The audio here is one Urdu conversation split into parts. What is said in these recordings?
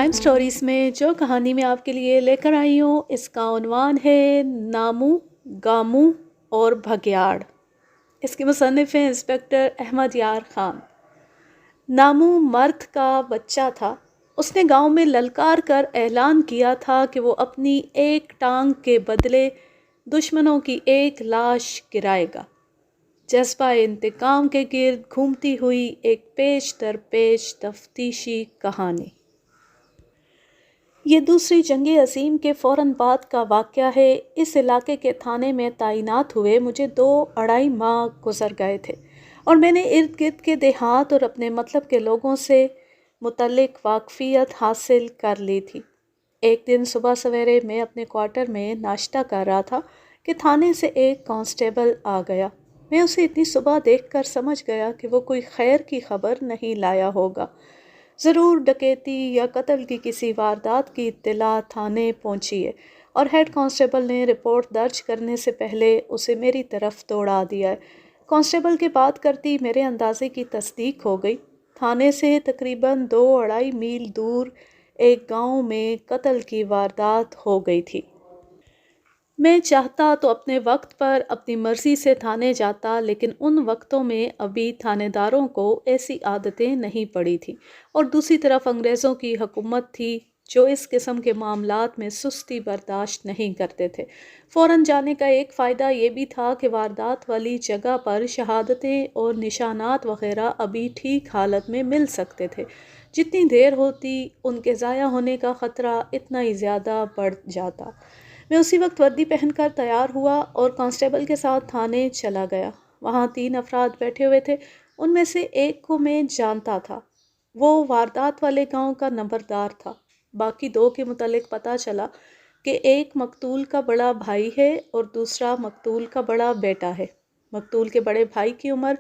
کرائم سٹوریز میں جو کہانی میں آپ کے لیے لے کر آئی ہوں اس کا عنوان ہے نامو، گامو اور بھگیاڑ۔ اس کے مصنف ہیں انسپکٹر احمد یار خان۔ نامو مرد کا بچہ تھا۔ اس نے گاؤں میں للکار کر اعلان کیا تھا کہ وہ اپنی ایک ٹانگ کے بدلے دشمنوں کی ایک لاش گرائے گا۔ جذبہ انتقام کے گرد گھومتی ہوئی ایک پیش در پیش تفتیشی کہانی۔ یہ دوسری جنگ عظیم کے فوراً بعد کا واقعہ ہے۔ اس علاقے کے تھانے میں تعینات ہوئے مجھے 2-2.5 ماہ گزر گئے تھے اور میں نے ارد گرد کے دیہات اور اپنے مطلب کے لوگوں سے متعلق واقفیت حاصل کر لی تھی۔ ایک دن صبح سویرے میں اپنے کوارٹر میں ناشتہ کر رہا تھا کہ تھانے سے ایک کانسٹیبل آ گیا۔ میں اسے اتنی صبح دیکھ کر سمجھ گیا کہ وہ کوئی خیر کی خبر نہیں لایا ہوگا۔ ضرور ڈکیتی یا قتل کی کسی واردات کی اطلاع تھانے پہنچی ہے، اور ہیڈ کانسٹیبل نے رپورٹ درج کرنے سے پہلے اسے میری طرف دوڑا دیا ہے۔ کانسٹیبل کے بات کرتی میرے اندازے کی تصدیق ہو گئی۔ تھانے سے تقریباً 2-2.5 میل دور ایک گاؤں میں قتل کی واردات ہو گئی تھی۔ میں چاہتا تو اپنے وقت پر اپنی مرضی سے تھانے جاتا، لیکن ان وقتوں میں ابھی تھانے داروں کو ایسی عادتیں نہیں پڑی تھیں، اور دوسری طرف انگریزوں کی حکومت تھی جو اس قسم کے معاملات میں سستی برداشت نہیں کرتے تھے۔ فوراً جانے کا ایک فائدہ یہ بھی تھا کہ واردات والی جگہ پر شہادتیں اور نشانات وغیرہ ابھی ٹھیک حالت میں مل سکتے تھے۔ جتنی دیر ہوتی ان کے ضائع ہونے کا خطرہ اتنا ہی زیادہ بڑھ جاتا۔ میں اسی وقت وردی پہن کر تیار ہوا اور کانسٹیبل کے ساتھ تھانے چلا گیا۔ وہاں 3 افراد بیٹھے ہوئے تھے۔ ان میں سے ایک کو میں جانتا تھا، وہ واردات والے گاؤں کا نمبردار تھا۔ باقی 2 کے متعلق پتہ چلا کہ ایک مقتول کا بڑا بھائی ہے اور دوسرا مقتول کا بڑا بیٹا ہے۔ مقتول کے بڑے بھائی کی عمر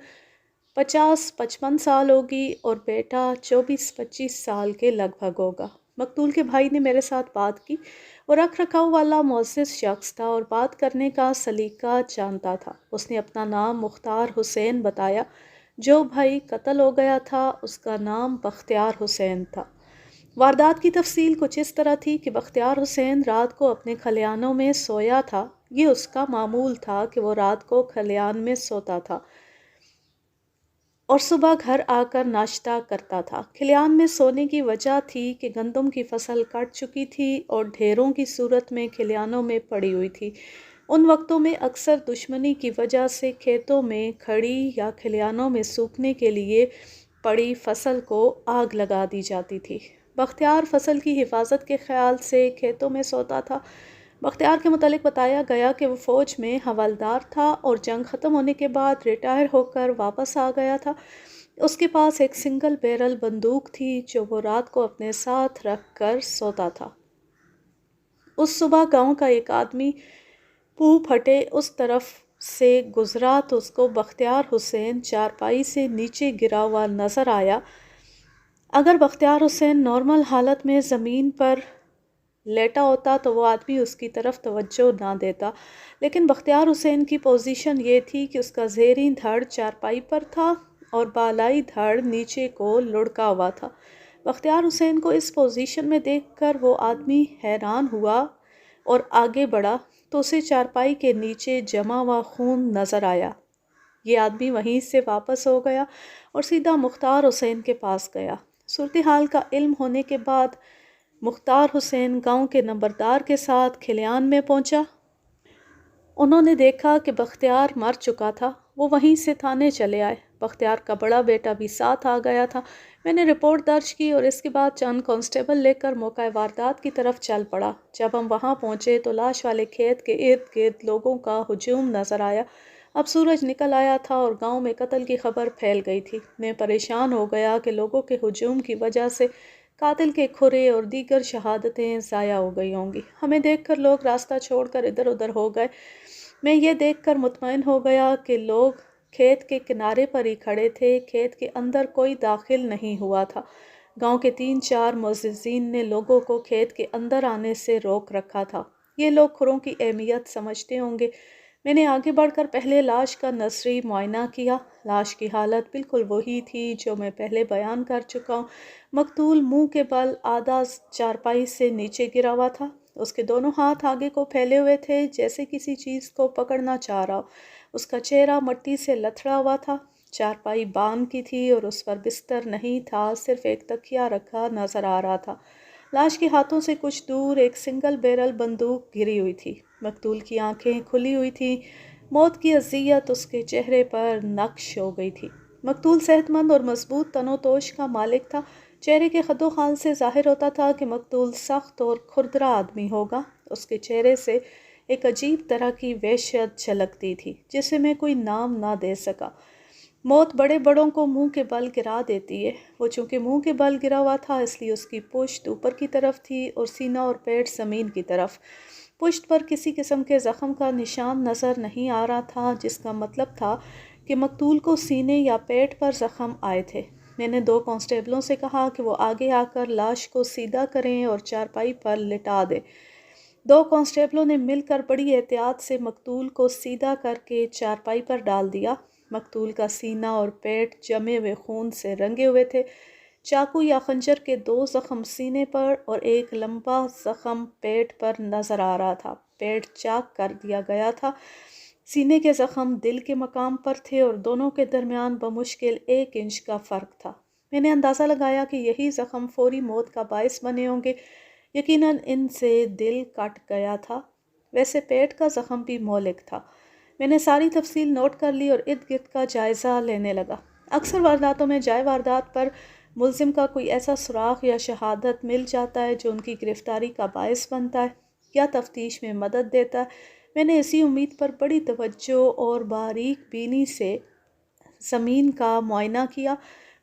50-55 سال ہوگی اور بیٹا 24-25 سال کے لگ بھگ ہوگا۔ مقتول کے بھائی نے میرے ساتھ بات کی۔ وہ رکھ رکھاؤ والا معزز شخص تھا اور بات کرنے کا سلیقہ جانتا تھا۔ اس نے اپنا نام مختار حسین بتایا۔ جو بھائی قتل ہو گیا تھا اس کا نام بختیار حسین تھا۔ واردات کی تفصیل کچھ اس طرح تھی کہ بختیار حسین رات کو اپنے کھلیانوں میں سویا تھا۔ یہ اس کا معمول تھا کہ وہ رات کو کھلیان میں سوتا تھا اور صبح گھر آ کر ناشتہ کرتا تھا۔ کھلیان میں سونے کی وجہ تھی کہ گندم کی فصل کٹ چکی تھی اور ڈھیروں کی صورت میں کھلیانوں میں پڑی ہوئی تھی۔ ان وقتوں میں اکثر دشمنی کی وجہ سے کھیتوں میں کھڑی یا کھلیانوں میں سوکھنے کے لیے پڑی فصل کو آگ لگا دی جاتی تھی۔ بختیار فصل کی حفاظت کے خیال سے کھیتوں میں سوتا تھا۔ بختیار کے متعلق بتایا گیا کہ وہ فوج میں حوالدار تھا اور جنگ ختم ہونے کے بعد ریٹائر ہو کر واپس آ گیا تھا۔ اس کے پاس ایک سنگل بیرل بندوق تھی جو وہ رات کو اپنے ساتھ رکھ کر سوتا تھا۔ اس صبح گاؤں کا ایک آدمی پو پھٹے اس طرف سے گزرا تو اس کو بختیار حسین چارپائی سے نیچے گرا ہوا نظر آیا۔ اگر بختیار حسین نارمل حالت میں زمین پر لیٹا ہوتا تو وہ آدمی اس کی طرف توجہ نہ دیتا، لیکن بختیار حسین کی پوزیشن یہ تھی کہ اس کا زیریں دھڑ چارپائی پر تھا اور بالائی دھڑ نیچے کو لڑکا ہوا تھا۔ بختیار حسین کو اس پوزیشن میں دیکھ کر وہ آدمی حیران ہوا اور آگے بڑھا تو اسے چارپائی کے نیچے جمع ہوا خون نظر آیا۔ یہ آدمی وہیں سے واپس ہو گیا اور سیدھا مختار حسین کے پاس گیا۔ صورتحال کا علم ہونے کے بعد مختار حسین گاؤں کے نمبردار کے ساتھ کھلیان میں پہنچا۔ انہوں نے دیکھا کہ بختیار مر چکا تھا۔ وہ وہیں سے تھانے چلے آئے۔ بختیار کا بڑا بیٹا بھی ساتھ آ گیا تھا۔ میں نے رپورٹ درج کی اور اس کے بعد چند کانسٹیبل لے کر موقع واردات کی طرف چل پڑا۔ جب ہم وہاں پہنچے تو لاش والے کھیت کے ارد گرد لوگوں کا ہجوم نظر آیا۔ اب سورج نکل آیا تھا اور گاؤں میں قتل کی خبر پھیل گئی تھی۔ میں پریشان ہو گیا کہ لوگوں کے ہجوم کی وجہ سے قاتل کے کھرے اور دیگر شہادتیں ضائع ہو گئی ہوں گی۔ ہمیں دیکھ کر لوگ راستہ چھوڑ کر ادھر ادھر ہو گئے۔ میں یہ دیکھ کر مطمئن ہو گیا کہ لوگ کھیت کے کنارے پر ہی کھڑے تھے، کھیت کے اندر کوئی داخل نہیں ہوا تھا۔ گاؤں کے 3-4 معززین نے لوگوں کو کھیت کے اندر آنے سے روک رکھا تھا۔ یہ لوگ کھروں کی اہمیت سمجھتے ہوں گے۔ میں نے آگے بڑھ کر پہلے لاش کا نظری معائنہ کیا۔ لاش کی حالت بالکل وہی تھی جو میں پہلے بیان کر چکا ہوں۔ مقتول منہ کے بل آدھا چارپائی سے نیچے گرا ہوا تھا۔ اس کے دونوں ہاتھ آگے کو پھیلے ہوئے تھے جیسے کسی چیز کو پکڑنا چاہ رہا ہو۔ اس کا چہرہ مٹی سے لتھڑا ہوا تھا۔ چارپائی بام کی تھی اور اس پر بستر نہیں تھا، صرف ایک تکیہ رکھا نظر آ رہا تھا۔ لاش کے ہاتھوں سے کچھ دور ایک سنگل بیرل بندوق گری ہوئی تھی۔ مقتول کی آنکھیں کھلی ہوئی تھیں۔ موت کی اذیت اس کے چہرے پر نقش ہو گئی تھی۔ مقتول صحت مند اور مضبوط تن و توش کا مالک تھا۔ چہرے کے خد و خال سے ظاہر ہوتا تھا کہ مقتول سخت اور کھردرا آدمی ہوگا۔ اس کے چہرے سے ایک عجیب طرح کی وحشت جھلکتی تھی جسے میں کوئی نام نہ دے سکا۔ موت بڑے بڑوں کو منہ کے بل گرا دیتی ہے۔ وہ چونکہ منہ کے بل گرا ہوا تھا اس لیے اس کی پشت اوپر کی طرف تھی اور سینہ اور پیٹ زمین کی طرف۔ پشت پر کسی قسم کے زخم کا نشان نظر نہیں آ رہا تھا، جس کا مطلب تھا کہ مقتول کو سینے یا پیٹ پر زخم آئے تھے۔ میں نے 2 کانسٹیبلوں سے کہا کہ وہ آگے آ کر لاش کو سیدھا کریں اور چارپائی پر لٹا دیں۔ 2 کانسٹیبلوں نے مل کر بڑی احتیاط سے مقتول کو سیدھا کر کے چارپائی پر ڈال دیا۔ مقتول کا سینہ اور پیٹ جمے ہوئے خون سے رنگے ہوئے تھے۔ چاقو یا خنجر کے 2 زخم سینے پر اور ایک لمبا زخم پیٹ پر نظر آ رہا تھا۔ پیٹ چاک کر دیا گیا تھا۔ سینے کے زخم دل کے مقام پر تھے اور دونوں کے درمیان بمشکل 1 انچ کا فرق تھا۔ میں نے اندازہ لگایا کہ یہی زخم فوری موت کا باعث بنے ہوں گے۔ یقیناً ان سے دل کٹ گیا تھا۔ ویسے پیٹ کا زخم بھی مہلک تھا۔ میں نے ساری تفصیل نوٹ کر لی اور ارد گرد کا جائزہ لینے لگا۔ اکثر وارداتوں میں جائے واردات پر ملزم کا کوئی ایسا سراغ یا شہادت مل جاتا ہے جو ان کی گرفتاری کا باعث بنتا ہے یا تفتیش میں مدد دیتا ہے۔ میں نے اسی امید پر بڑی توجہ اور باریک بینی سے زمین کا معائنہ کیا،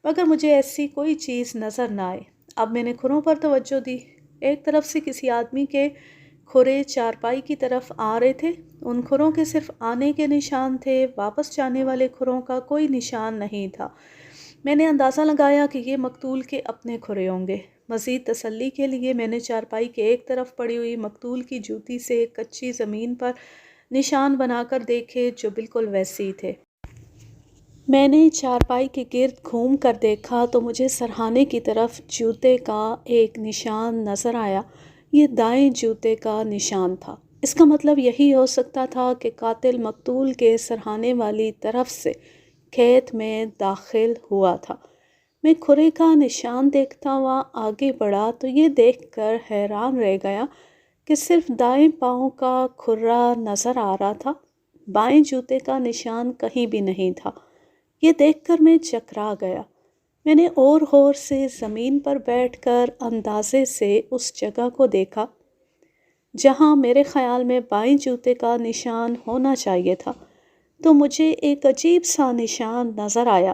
مگر مجھے ایسی کوئی چیز نظر نہ آئی۔ اب میں نے کھروں پر توجہ دی۔ ایک طرف سے کسی آدمی کے کھرے چارپائی کی طرف آ رہے تھے۔ ان کھروں کے صرف آنے کے نشان تھے، واپس جانے والے کھروں کا کوئی نشان نہیں تھا۔ میں نے اندازہ لگایا کہ یہ مقتول کے اپنے کھرے ہوں گے۔ مزید تسلی کے لیے میں نے چارپائی کے ایک طرف پڑی ہوئی مقتول کی جوتی سے کچی زمین پر نشان بنا کر دیکھے جو بالکل ویسے ہی تھے۔ میں نے چارپائی کے گرد گھوم کر دیکھا تو مجھے سرہانے کی طرف جوتے کا ایک نشان نظر آیا۔ یہ دائیں جوتے کا نشان تھا۔ اس کا مطلب یہی ہو سکتا تھا کہ قاتل مقتول کے سرہانے والی طرف سے کھیت میں داخل ہوا تھا۔ میں کھرے کا نشان دیکھتا ہوا آگے بڑھا تو یہ دیکھ کر حیران رہ گیا کہ صرف دائیں پاؤں کا کھرا نظر آ رہا تھا، بائیں جوتے کا نشان کہیں بھی نہیں تھا۔ یہ دیکھ کر میں چکرا گیا۔ میں نے اور غور سے زمین پر بیٹھ کر اندازے سے اس جگہ کو دیکھا جہاں میرے خیال میں بائیں جوتے کا نشان ہونا چاہیے تھا، تو مجھے ایک عجیب سا نشان نظر آیا۔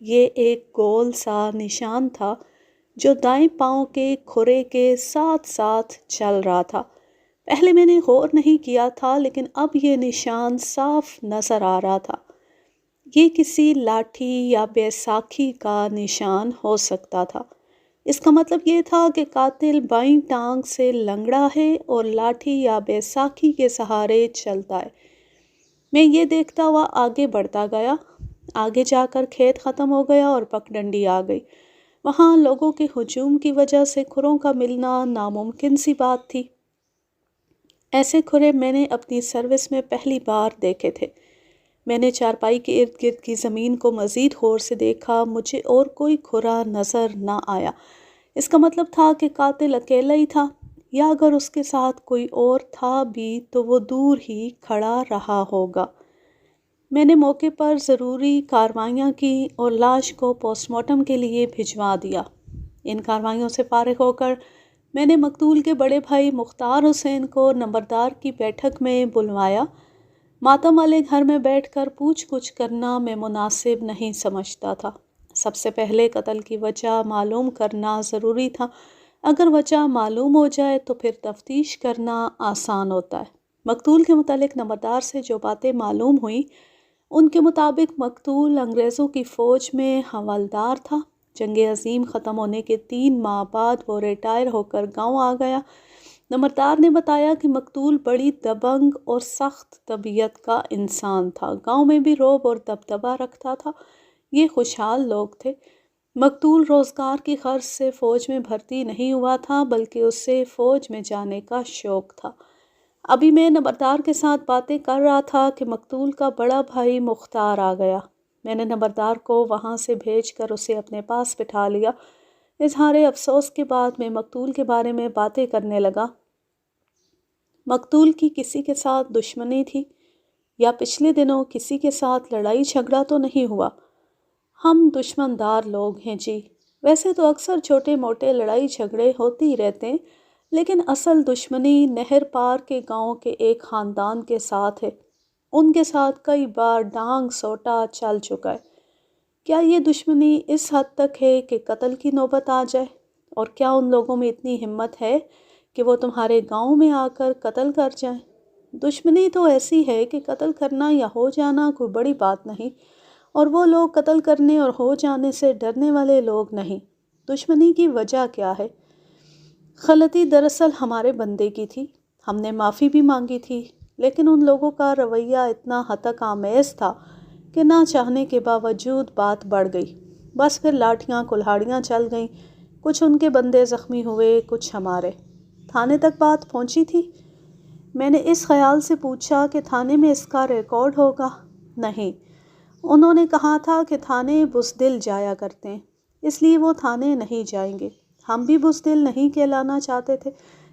یہ ایک گول سا نشان تھا جو دائیں پاؤں کے کھرے کے ساتھ ساتھ چل رہا تھا۔ پہلے میں نے غور نہیں کیا تھا لیکن اب یہ نشان صاف نظر آ رہا تھا۔ یہ کسی لاٹھی یا بیساکھی کا نشان ہو سکتا تھا۔ اس کا مطلب یہ تھا کہ قاتل بائیں ٹانگ سے لنگڑا ہے اور لاٹھی یا بیساکھی کے سہارے چلتا ہے۔ میں یہ دیکھتا ہوا آگے بڑھتا گیا۔ آگے جا کر کھیت ختم ہو گیا اور پگڈنڈی آ گئی۔ وہاں لوگوں کے ہجوم کی وجہ سے کھروں کا ملنا ناممکن سی بات تھی۔ ایسے کھرے میں نے اپنی سروس میں پہلی بار دیکھے تھے۔ میں نے چارپائی کے ارد گرد کی زمین کو مزید غور سے دیکھا۔ مجھے اور کوئی کھرا نظر نہ آیا۔ اس کا مطلب تھا کہ قاتل اکیلا ہی تھا، یا اگر اس کے ساتھ کوئی اور تھا بھی تو وہ دور ہی کھڑا رہا ہوگا۔ میں نے موقع پر ضروری کارروائیاں کی اور لاش کو پوسٹ مارٹم کے لیے بھجوا دیا۔ ان کارروائیوں سے فارغ ہو کر میں نے مقتول کے بڑے بھائی مختار حسین کو نمبردار کی بیٹھک میں بلوایا۔ ماتم والے گھر میں بیٹھ کر پوچھ گچھ کرنا میں مناسب نہیں سمجھتا تھا۔ سب سے پہلے قتل کی وجہ معلوم کرنا ضروری تھا۔ اگر وجہ معلوم ہو جائے تو پھر تفتیش کرنا آسان ہوتا ہے۔ مقتول کے متعلق نمبردار سے جو باتیں معلوم ہوئیں ان کے مطابق مقتول انگریزوں کی فوج میں حوالدار تھا۔ جنگ عظیم ختم ہونے کے 3 ماہ بعد وہ ریٹائر ہو کر گاؤں آ گیا۔ نمبردار نے بتایا کہ مقتول بڑی دبنگ اور سخت طبیعت کا انسان تھا، گاؤں میں بھی رعب اور دبدبہ رکھتا تھا۔ یہ خوشحال لوگ تھے۔ مقتول روزگار کی غرض سے فوج میں بھرتی نہیں ہوا تھا، بلکہ اسے فوج میں جانے کا شوق تھا۔ ابھی میں نمبردار کے ساتھ باتیں کر رہا تھا کہ مقتول کا بڑا بھائی مختار آ گیا۔ میں نے نمبردار کو وہاں سے بھیج کر اسے اپنے پاس بٹھا لیا۔ اظہار افسوس کے بعد میں مقتول کے بارے میں باتیں کرنے لگا۔ مقتول کی کسی کے ساتھ دشمنی تھی یا پچھلے دنوں کسی کے ساتھ لڑائی جھگڑا تو نہیں ہوا؟ ہم دشمن دار لوگ ہیں جی۔ ویسے تو اکثر چھوٹے موٹے لڑائی جھگڑے ہوتے ہی رہتے ہیں، لیکن اصل دشمنی نہر پار کے گاؤں کے ایک خاندان کے ساتھ ہے۔ ان کے ساتھ کئی بار ڈانگ سوٹا چل چکا ہے۔ کیا یہ دشمنی اس حد تک ہے کہ قتل کی نوبت آ جائے؟ اور کیا ان لوگوں میں اتنی ہمت ہے کہ وہ تمہارے گاؤں میں آ کر قتل کر جائیں؟ دشمنی تو ایسی ہے کہ قتل کرنا یا ہو جانا کوئی بڑی بات نہیں، اور وہ لوگ قتل کرنے اور ہو جانے سے ڈرنے والے لوگ نہیں۔ دشمنی کی وجہ کیا ہے؟ غلطی دراصل ہمارے بندے کی تھی، ہم نے معافی بھی مانگی تھی، لیکن ان لوگوں کا رویہ اتنا ہتک آمیز تھا کہ نہ چاہنے کے باوجود بات بڑھ گئی۔ بس پھر لاٹھیاں کلہاڑیاں چل گئیں، کچھ ان کے بندے زخمی ہوئے، کچھ ہمارے۔ تھانے تک بات پہنچی تھی؟ میں نے اس خیال سے پوچھا کہ تھانے میں اس کا ریکارڈ ہوگا۔ نہیں، انہوں نے کہا تھا کہ تھانے بزدل جایا کرتے ہیں، اس لیے وہ تھانے نہیں جائیں گے۔ ہم بھی بزدل نہیں کہلانا چاہتے تھے،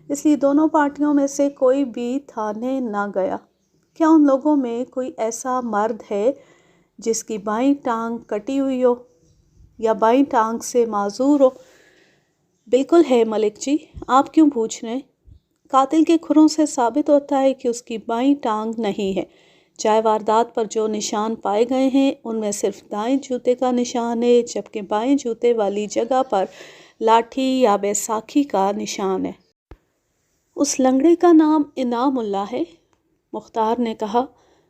اس لیے دونوں پارٹیوں میں سے کوئی بھی تھانے نہ گیا۔ کیا ان لوگوں میں کوئی ایسا مرد ہے جس کی بائیں ٹانگ کٹی ہوئی ہو یا بائیں ٹانگ سے معذور ہو؟ بالکل ہے ملک جی، آپ کیوں پوچھ رہے ہیں؟ قاتل کے کھروں سے ثابت ہوتا ہے کہ اس کی بائیں ٹانگ نہیں ہے۔ چائے واردات پر جو نشان پائے گئے ہیں ان میں صرف دائیں جوتے کا نشان ہے، جبکہ بائیں جوتے والی جگہ پر لاٹھی یا بیساکھی کا نشان ہے۔ اس لنگڑے کا نام انعام اللہ ہے، مختار نے کہا۔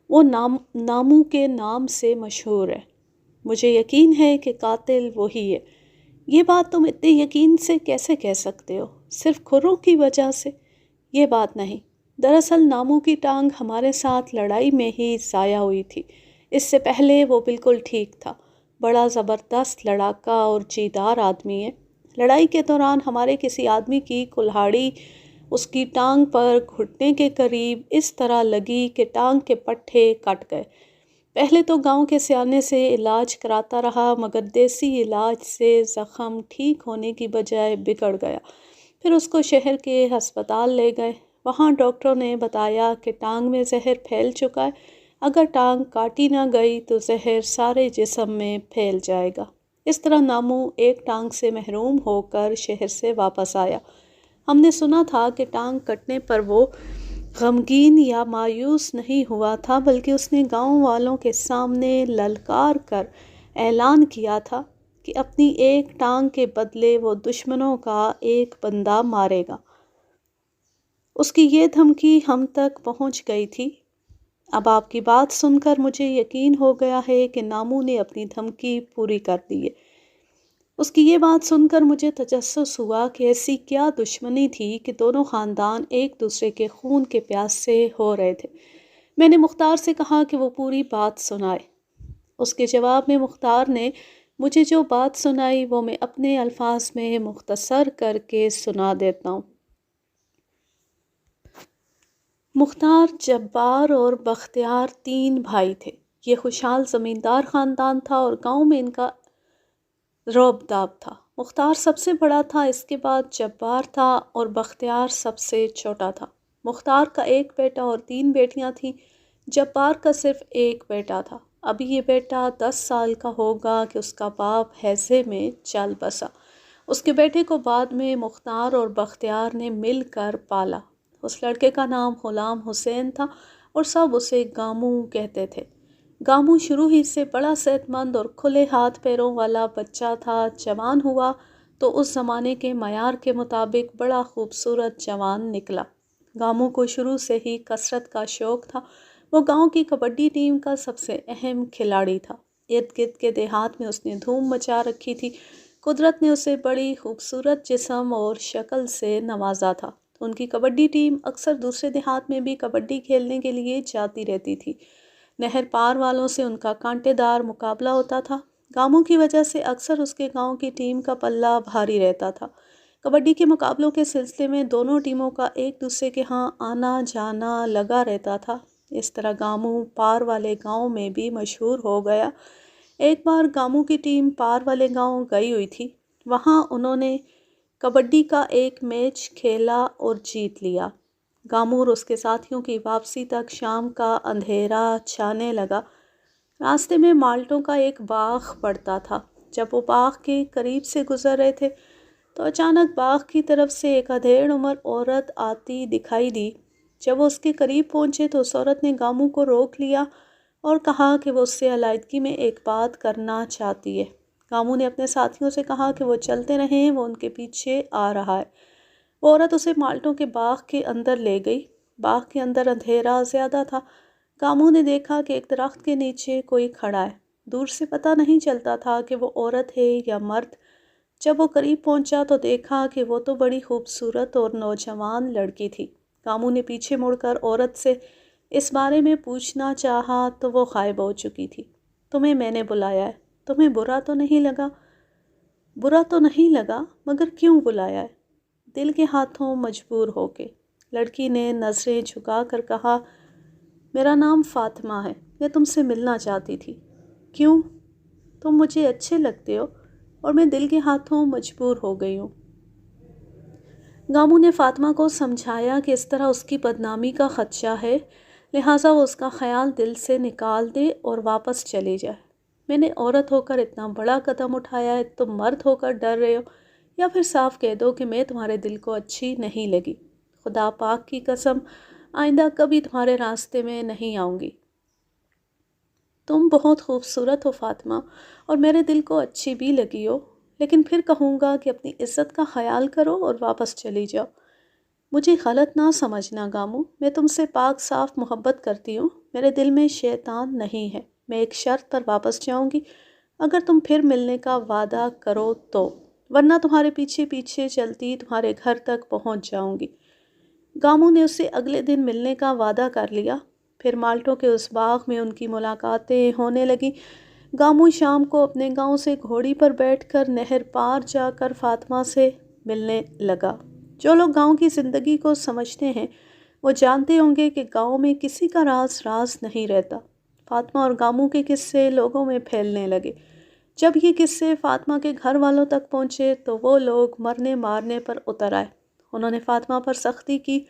وہ نامو کے نام سے مشہور ہے۔ مجھے یقین ہے کہ قاتل وہی ہے۔ یہ بات تم اتنے یقین سے کیسے کہہ سکتے ہو؟ صرف کھروں کی وجہ سے؟ یہ بات نہیں، دراصل نامو کی ٹانگ ہمارے ساتھ لڑائی میں ہی ضائع ہوئی تھی۔ اس سے پہلے وہ بالکل ٹھیک تھا، بڑا زبردست لڑاکا اور جیدار آدمی ہے۔ لڑائی کے دوران ہمارے کسی آدمی کی کلہاڑی اس کی ٹانگ پر گھٹنے کے قریب اس طرح لگی کہ ٹانگ کے پٹھے کٹ گئے۔ پہلے تو گاؤں کے سیانے سے علاج کراتا رہا، مگر دیسی علاج سے زخم ٹھیک ہونے کی بجائے بگڑ گیا۔ پھر اس کو شہر کے ہسپتال لے گئے۔ وہاں ڈاکٹروں نے بتایا کہ ٹانگ میں زہر پھیل چکا ہے، اگر ٹانگ کاٹی نہ گئی تو زہر سارے جسم میں پھیل جائے گا۔ اس طرح نامو ایک ٹانگ سے محروم ہو کر شہر سے واپس آیا۔ ہم نے سنا تھا کہ ٹانگ کٹنے پر وہ غمگین یا مایوس نہیں ہوا تھا، بلکہ اس نے گاؤں والوں کے سامنے للکار کر اعلان کیا تھا کہ اپنی ایک ٹانگ کے بدلے وہ دشمنوں کا ایک بندہ مارے گا۔ اس کی یہ دھمکی ہم تک پہنچ گئی تھی۔ اب آپ کی بات سن کر مجھے یقین ہو گیا ہے کہ نامو نے اپنی دھمکی پوری کر دی ہے۔ اس کی یہ بات سن کر مجھے تجسس ہوا کہ ایسی کیا دشمنی تھی کہ دونوں خاندان ایک دوسرے کے خون کے پیاس سے ہو رہے تھے۔ میں نے مختار سے کہا کہ وہ پوری بات سنائے۔ اس کے جواب میں مختار نے مجھے جو بات سنائی وہ میں اپنے الفاظ میں مختصر کر کے سنا دیتا ہوں۔ مختار، جبار اور بختیار 3 بھائی تھے۔ یہ خوشحال زمیندار خاندان تھا اور گاؤں میں ان کا رعب داب تھا۔ مختار سب سے بڑا تھا، اس کے بعد جبار تھا اور بختیار سب سے چھوٹا تھا۔ مختار کا ایک بیٹا اور 3 بیٹیاں تھیں۔ جبار کا صرف ایک بیٹا تھا۔ ابھی یہ بیٹا 10 سال کا ہوگا کہ اس کا باپ ہیضے میں چل بسا۔ اس کے بیٹے کو بعد میں مختار اور بختیار نے مل کر پالا۔ اس لڑکے کا نام غلام حسین تھا اور سب اسے گامو کہتے تھے۔ گامو شروع ہی سے بڑا صحت مند اور کھلے ہاتھ پیروں والا بچہ تھا۔ جوان ہوا تو اس زمانے کے معیار کے مطابق بڑا خوبصورت جوان نکلا۔ گامو کو شروع سے ہی کثرت کا شوق تھا۔ وہ گاؤں کی کبڈی ٹیم کا سب سے اہم کھلاڑی تھا۔ ارد گرد کے دیہات میں اس نے دھوم مچا رکھی تھی۔ قدرت نے اسے بڑی خوبصورت جسم اور شکل سے نوازا تھا۔ ان کی کبڈی ٹیم اکثر دوسرے دیہات میں بھی کبڈی کھیلنے کے لیے جاتی رہتی تھی۔ نہر پار والوں سے ان کا کانٹے دار مقابلہ ہوتا تھا۔ گاموں کی وجہ سے اکثر اس کے گاؤں کی ٹیم کا پلہ بھاری رہتا تھا۔ کبڈی کے مقابلوں کے سلسلے میں دونوں ٹیموں کا ایک دوسرے کے ہاں آنا جانا لگا رہتا تھا۔ اس طرح گاموں پار والے گاؤں میں بھی مشہور ہو گیا۔ ایک بار گاموں کی ٹیم پار والے گاؤں گئی ہوئی تھی۔ وہاں انہوں نے کبڈی کا ایک میچ کھیلا اور جیت لیا۔ گاموں اور اس کے ساتھیوں کی واپسی تک شام کا اندھیرا چھانے لگا۔ راستے میں مالٹوں کا ایک باغ پڑتا تھا۔ جب وہ باغ کے قریب سے گزر رہے تھے تو اچانک باغ کی طرف سے ایک ادھیڑ عمر عورت آتی دکھائی دی۔ جب وہ اس کے قریب پہنچے تو اس عورت نے گاموں کو روک لیا اور کہا کہ وہ اس سے علیحدگی میں ایک بات کرنا چاہتی ہے۔ گاموں نے اپنے ساتھیوں سے کہا کہ وہ چلتے رہیں، وہ ان کے پیچھے آ رہا ہے۔ وہ عورت اسے مالٹوں کے باغ کے اندر لے گئی۔ باغ کے اندر اندھیرا زیادہ تھا۔ گاموں نے دیکھا کہ ایک درخت کے نیچے کوئی کھڑا ہے۔ دور سے پتہ نہیں چلتا تھا کہ وہ عورت ہے یا مرد۔ جب وہ قریب پہنچا تو دیکھا کہ وہ تو بڑی خوبصورت اور نوجوان لڑکی تھی۔ گاموں نے پیچھے مڑ کر عورت سے اس بارے میں پوچھنا چاہا تو وہ غائب ہو چکی تھی۔ تمہیں میں نے بلایا ہے، تمہیں برا تو نہیں لگا؟ برا تو نہیں لگا، مگر کیوں بلایا ہے؟ دل کے ہاتھوں مجبور ہو کے۔ لڑکی نے نظریں جھکا کر کہا، میرا نام فاطمہ ہے، میں تم سے ملنا چاہتی تھی۔ کیوں؟ تم مجھے اچھے لگتے ہو اور میں دل کے ہاتھوں مجبور ہو گئی ہوں۔ گاموں نے فاطمہ کو سمجھایا کہ اس طرح اس کی بدنامی کا خدشہ ہے، لہٰذا وہ اس کا خیال دل سے نکال دے اور واپس چلی جائے۔ میں نے عورت ہو کر اتنا بڑا قدم اٹھایا ہے، تم مرد ہو کر ڈر رہے ہو، یا پھر صاف کہہ دو کہ میں تمہارے دل کو اچھی نہیں لگی۔ خدا پاک کی قسم، آئندہ کبھی تمہارے راستے میں نہیں آؤں گی۔ تم بہت خوبصورت ہو فاطمہ، اور میرے دل کو اچھی بھی لگی ہو، لیکن پھر کہوں گا کہ اپنی عزت کا خیال کرو اور واپس چلی جاؤ۔ مجھے غلط نہ سمجھنا گاموں، میں تم سے پاک صاف محبت کرتی ہوں، میرے دل میں شیطان نہیں ہے۔ میں ایک شرط پر واپس جاؤں گی، اگر تم پھر ملنے کا وعدہ کرو تو، ورنہ تمہارے پیچھے پیچھے چلتی تمہارے گھر تک پہنچ جاؤں گی۔ گاموں نے اس سے اگلے دن ملنے کا وعدہ کر لیا۔ پھر مالٹوں کے اس باغ میں ان کی ملاقاتیں ہونے لگیں۔ گاموں شام کو اپنے گاؤں سے گھوڑی پر بیٹھ کر نہر پار جا کر فاطمہ سے ملنے لگا۔ جو لوگ گاؤں کی زندگی کو سمجھتے ہیں وہ جانتے ہوں گے کہ گاؤں میں کسی کا راز نہیں رہتا۔ فاطمہ اور گاموں کے قصے لوگوں میں پھیلنے لگے۔ جب یہ قصے فاطمہ کے گھر والوں تک پہنچے تو وہ لوگ مرنے مارنے پر اتر آئے۔ انہوں نے فاطمہ پر سختی کی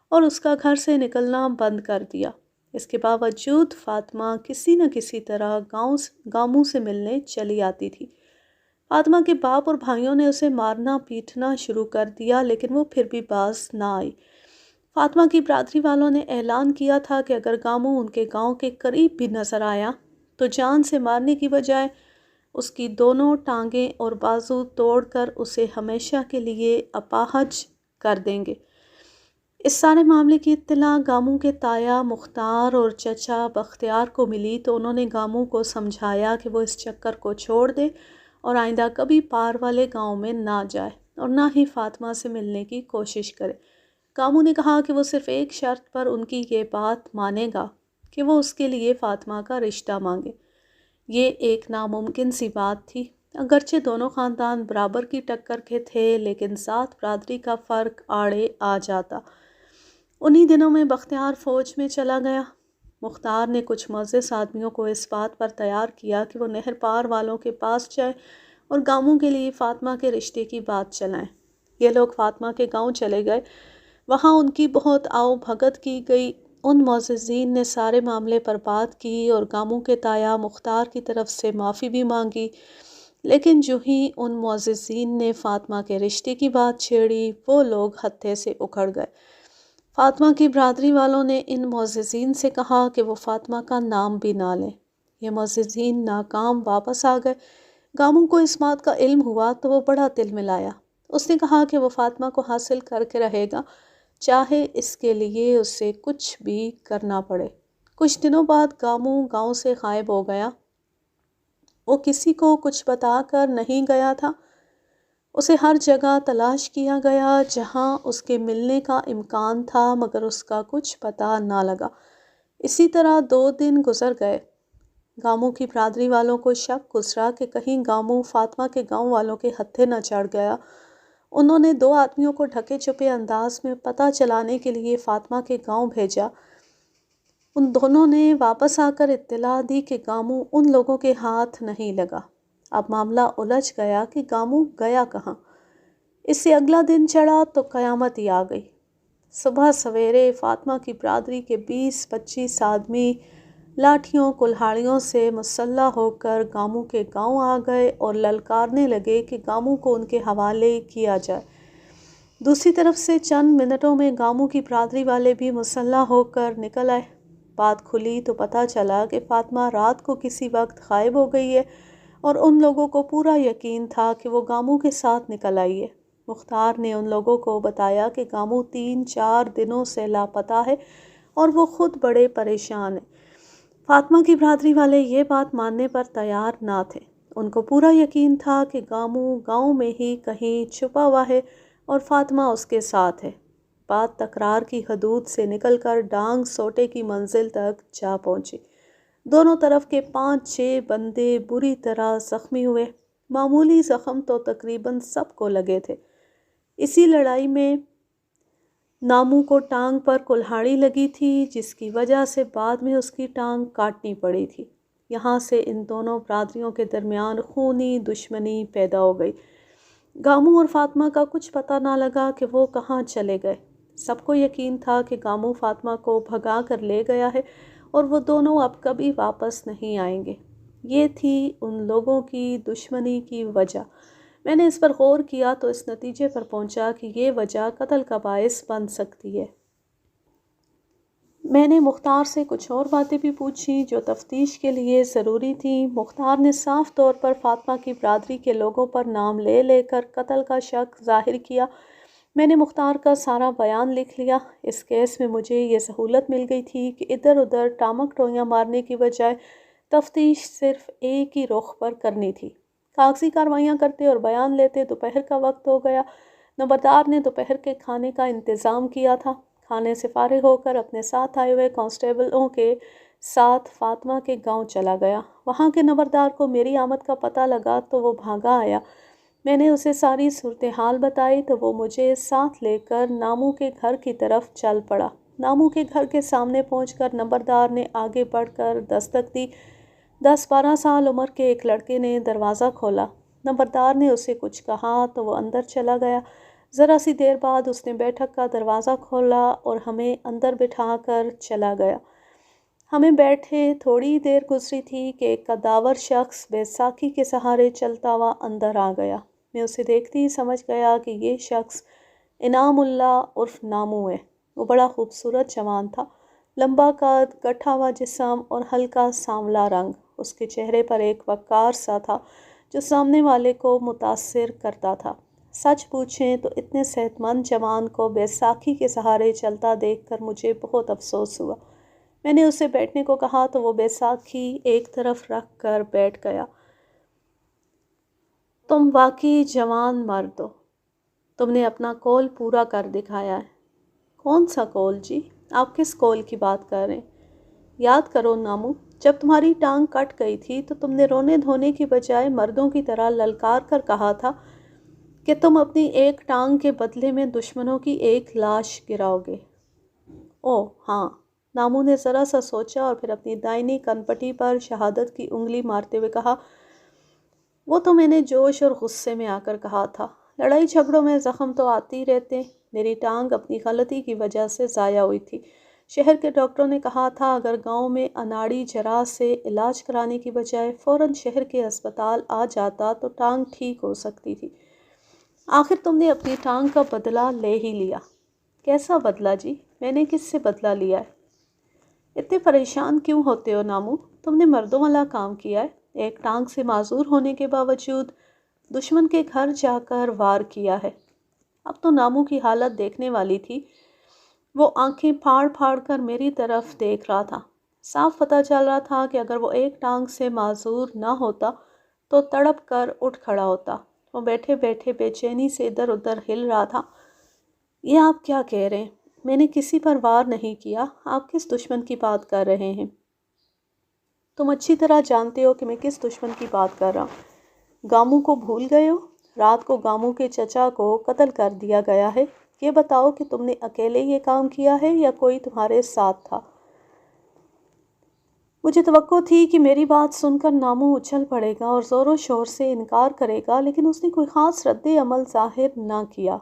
اور اس کا گھر سے نکلنا بند کر دیا۔ اس کے باوجود فاطمہ کسی نہ کسی طرح گاموں سے ملنے چلی آتی تھی۔ فاطمہ کے باپ اور بھائیوں نے اسے مارنا پیٹنا شروع کر دیا، لیکن وہ پھر بھی باز نہ آئی۔ فاطمہ کی برادری والوں نے اعلان کیا تھا کہ اگر گاموں ان کے گاؤں کے قریب بھی نظر آیا تو جان سے مارنے کی بجائے اس کی دونوں ٹانگیں اور بازو توڑ کر اسے ہمیشہ کے لیے اپاہج کر دیں گے۔ اس سارے معاملے کی اطلاع گاموں کے تایا مختار اور چچا بختیار کو ملی تو انہوں نے گاموں کو سمجھایا کہ وہ اس چکر کو چھوڑ دے اور آئندہ کبھی پار والے گاؤں میں نہ جائے اور نہ ہی فاطمہ سے ملنے کی کوشش کرے۔ گاموں نے کہا کہ وہ صرف ایک شرط پر ان کی یہ بات مانے گا کہ وہ اس کے لیے فاطمہ کا رشتہ مانگے۔ یہ ایک ناممکن سی بات تھی، اگرچہ دونوں خاندان برابر کی ٹکر کے تھے، لیکن ذات برادری کا فرق آڑے آ جاتا۔ انہی دنوں میں بختیار فوج میں چلا گیا۔ مختار نے کچھ معزز آدمیوں کو اس بات پر تیار کیا کہ وہ نہر پار والوں کے پاس جائے اور گاموں کے لیے فاطمہ کے رشتے کی بات چلائیں۔ یہ لوگ فاطمہ کے گاؤں چلے گئے۔ وہاں ان کی بہت آؤ بھگت کی گئی۔ ان معززین نے سارے معاملے پر بات کی اور گاموں کے تایا مختار کی طرف سے معافی بھی مانگی، لیکن جو ہی ان معززین نے فاطمہ کے رشتے کی بات چھیڑی وہ لوگ ہتھے سے اکھڑ گئے۔ فاطمہ کی برادری والوں نے ان معززین سے کہا کہ وہ فاطمہ کا نام بھی نہ لیں۔ یہ معززین ناکام واپس آ گئے۔ گاموں کو اس بات کا علم ہوا تو وہ بڑا تل ملایا۔ اس نے کہا کہ وہ فاطمہ کو حاصل کر کے رہے گا، چاہے اس کے لیے اسے کچھ بھی کرنا پڑے۔ کچھ دنوں بعد گاموں گاؤں سے غائب ہو گیا۔ وہ کسی کو کچھ بتا کر نہیں گیا تھا۔ اسے ہر جگہ تلاش کیا گیا جہاں اس کے ملنے کا امکان تھا، مگر اس کا کچھ پتہ نہ لگا۔ اسی طرح 2 دن گزر گئے۔ گاموں کی برادری والوں کو شک گزرا کہ کہیں گاموں فاطمہ کے گاؤں والوں کے ہتھے نہ چڑھ گیا۔ انہوں نے 2 آدمیوں کو ڈھکے چھپے انداز میں پتہ چلانے کے لیے فاطمہ کے گاؤں بھیجا۔ ان دونوں نے واپس آ کر اطلاع دی کہ گاموں ان لوگوں کے ہاتھ نہیں لگا۔ اب معاملہ الجھ گیا کہ گاموں گیا کہاں۔ اس سے اگلا دن چڑھا تو قیامت ہی آ گئی۔ صبح سویرے فاطمہ کی برادری کے 20-25 آدمی لاٹھیوں کلہاڑیوں سے مسلح ہو کر گاموں کے گاؤں آ گئے اور للکارنے لگے کہ گاموں کو ان کے حوالے کیا جائے۔ دوسری طرف سے چند منٹوں میں گاموں کی برادری والے بھی مسلح ہو کر نکل آئے۔ بات کھلی تو پتہ چلا کہ فاطمہ رات کو کسی وقت غائب ہو گئی ہے، اور ان لوگوں کو پورا یقین تھا کہ وہ گاموں کے ساتھ نکل آئی ہے۔ مختار نے ان لوگوں کو بتایا کہ گاموں 3-4 دنوں سے لاپتہ ہے اور وہ خود بڑے پریشان ہیں۔ فاطمہ کی برادری والے یہ بات ماننے پر تیار نہ تھے۔ ان کو پورا یقین تھا کہ گاموں گاؤں میں ہی کہیں چھپا ہوا ہے اور فاطمہ اس کے ساتھ ہے۔ بات تکرار کی حدود سے نکل کر ڈانگ سوٹے کی منزل تک جا پہنچی۔ دونوں طرف کے 5-6 بندے بری طرح زخمی ہوئے۔ معمولی زخم تو تقریباً سب کو لگے تھے۔ اسی لڑائی میں نامو کو ٹانگ پر کلہاڑی لگی تھی، جس کی وجہ سے بعد میں اس کی ٹانگ کاٹنی پڑی تھی۔ یہاں سے ان دونوں برادریوں کے درمیان خونی دشمنی پیدا ہو گئی۔ گاموں اور فاطمہ کا کچھ پتہ نہ لگا کہ وہ کہاں چلے گئے۔ سب کو یقین تھا کہ گاموں فاطمہ کو بھگا کر لے گیا ہے اور وہ دونوں اب کبھی واپس نہیں آئیں گے۔ یہ تھی ان لوگوں کی دشمنی کی وجہ۔ میں نے اس پر غور کیا تو اس نتیجے پر پہنچا کہ یہ وجہ قتل کا باعث بن سکتی ہے۔ میں نے مختار سے کچھ اور باتیں بھی پوچھیں جو تفتیش کے لیے ضروری تھیں۔ مختار نے صاف طور پر فاطمہ کی برادری کے لوگوں پر نام لے لے کر قتل کا شک ظاہر کیا۔ میں نے مختار کا سارا بیان لکھ لیا۔ اس کیس میں مجھے یہ سہولت مل گئی تھی کہ ادھر ادھر ٹامک ٹوئیاں مارنے کی بجائے تفتیش صرف ایک ہی رخ پر کرنی تھی۔ کاغذی کارروائیاں کرتے اور بیان لیتے دوپہر کا وقت ہو گیا۔ نمبردار نے دوپہر کے کھانے کا انتظام کیا تھا۔ کھانے سے فارغ ہو کر اپنے ساتھ آئے ہوئے کانسٹیبلوں کے ساتھ فاطمہ کے گاؤں چلا گیا۔ وہاں کے نمبردار کو میری آمد کا پتہ لگا تو وہ بھاگا آیا۔ میں نے اسے ساری صورتحال بتائی تو وہ مجھے ساتھ لے کر نامو کے گھر کی طرف چل پڑا۔ نامو کے گھر کے سامنے پہنچ کر نمبردار نے آگے بڑھ کر دستک دی۔ 10-12 سال عمر کے ایک لڑکے نے دروازہ کھولا۔ نمبردار نے اسے کچھ کہا تو وہ اندر چلا گیا۔ ذرا سی دیر بعد اس نے بیٹھک کا دروازہ کھولا اور ہمیں اندر بٹھا کر چلا گیا۔ ہمیں بیٹھے تھوڑی دیر گزری تھی کہ ایک قداور شخص بیساکھی کے سہارے چلتا ہوا اندر آ گیا۔ میں اسے دیکھتی ہی سمجھ گیا کہ یہ شخص انعام اللہ عرف نامو ہے۔ وہ بڑا خوبصورت جوان تھا، لمبا قد، گٹھا ہوا جسم اور ہلکا سانولا رنگ۔ اس کے چہرے پر ایک وقار سا تھا جو سامنے والے کو متاثر کرتا تھا۔ سچ پوچھیں تو اتنے صحت مند جوان کو بیساکھی کے سہارے چلتا دیکھ کر مجھے بہت افسوس ہوا۔ میں نے اسے بیٹھنے کو کہا تو وہ بیساکھی ایک طرف رکھ کر بیٹھ گیا۔ تم واقعی جوان مرد ہو۔ تم نے اپنا قول پورا کر دکھایا ہے۔ کون سا قول جی؟ آپ کس قول کی بات کر رہے ہیں؟ یاد کرو نامو، جب تمہاری ٹانگ کٹ گئی تھی تو تم نے رونے دھونے کی بجائے مردوں کی طرح للکار کر کہا تھا کہ تم اپنی ایک ٹانگ کے بدلے میں دشمنوں کی ایک لاش گراؤ گے۔ اوہ ہاں، نامو نے ذرا سا سوچا اور پھر اپنی دائنی کنپٹی پر شہادت کی انگلی مارتے ہوئے کہا، وہ تو میں نے جوش اور غصے میں آ کر کہا تھا۔ لڑائی جھگڑوں میں زخم تو آتے ہی رہتے ہیں۔ میری ٹانگ اپنی غلطی کی وجہ سے ضائع ہوئی تھی۔ شہر کے ڈاکٹروں نے کہا تھا اگر گاؤں میں اناڑی جراح سے علاج کرانے کی بجائے فوراً شہر کے ہسپتال آ جاتا تو ٹانگ ٹھیک ہو سکتی تھی۔ آخر تم نے اپنی ٹانگ کا بدلہ لے ہی لیا۔ کیسا بدلہ جی؟ میں نے کس سے بدلہ لیا ہے؟ اتنے پریشان کیوں ہوتے ہو نامو؟ تم نے مردوں والا کام کیا ہے۔ ایک ٹانگ سے معذور ہونے کے باوجود دشمن کے گھر جا کر وار کیا ہے۔ اب تو نامو کی حالت دیکھنے والی تھی۔ وہ آنکھیں پھاڑ پھاڑ کر میری طرف دیکھ رہا تھا۔ صاف پتہ چل رہا تھا کہ اگر وہ ایک ٹانگ سے معذور نہ ہوتا تو تڑپ کر اٹھ کھڑا ہوتا۔ وہ بیٹھے بیٹھے بے چینی سے ادھر ادھر ہل رہا تھا۔ یہ آپ کیا کہہ رہے ہیں؟ میں نے کسی پر وار نہیں کیا۔ آپ کس دشمن کی بات کر رہے ہیں؟ تم اچھی طرح جانتے ہو کہ میں کس دشمن کی بات کر رہا ہوں۔ گاموں کو بھول گئے ہو؟ رات کو گاموں کے چچا کو قتل کر دیا گیا ہے۔ یہ بتاؤ کہ تم نے اکیلے یہ کام کیا ہے یا کوئی تمہارے ساتھ تھا؟ مجھے توقع تھی کہ میری بات سن کر نامو اچھل پڑے گا اور زور و شور سے انکار کرے گا، لیکن اس نے کوئی خاص رد عمل ظاہر نہ کیا۔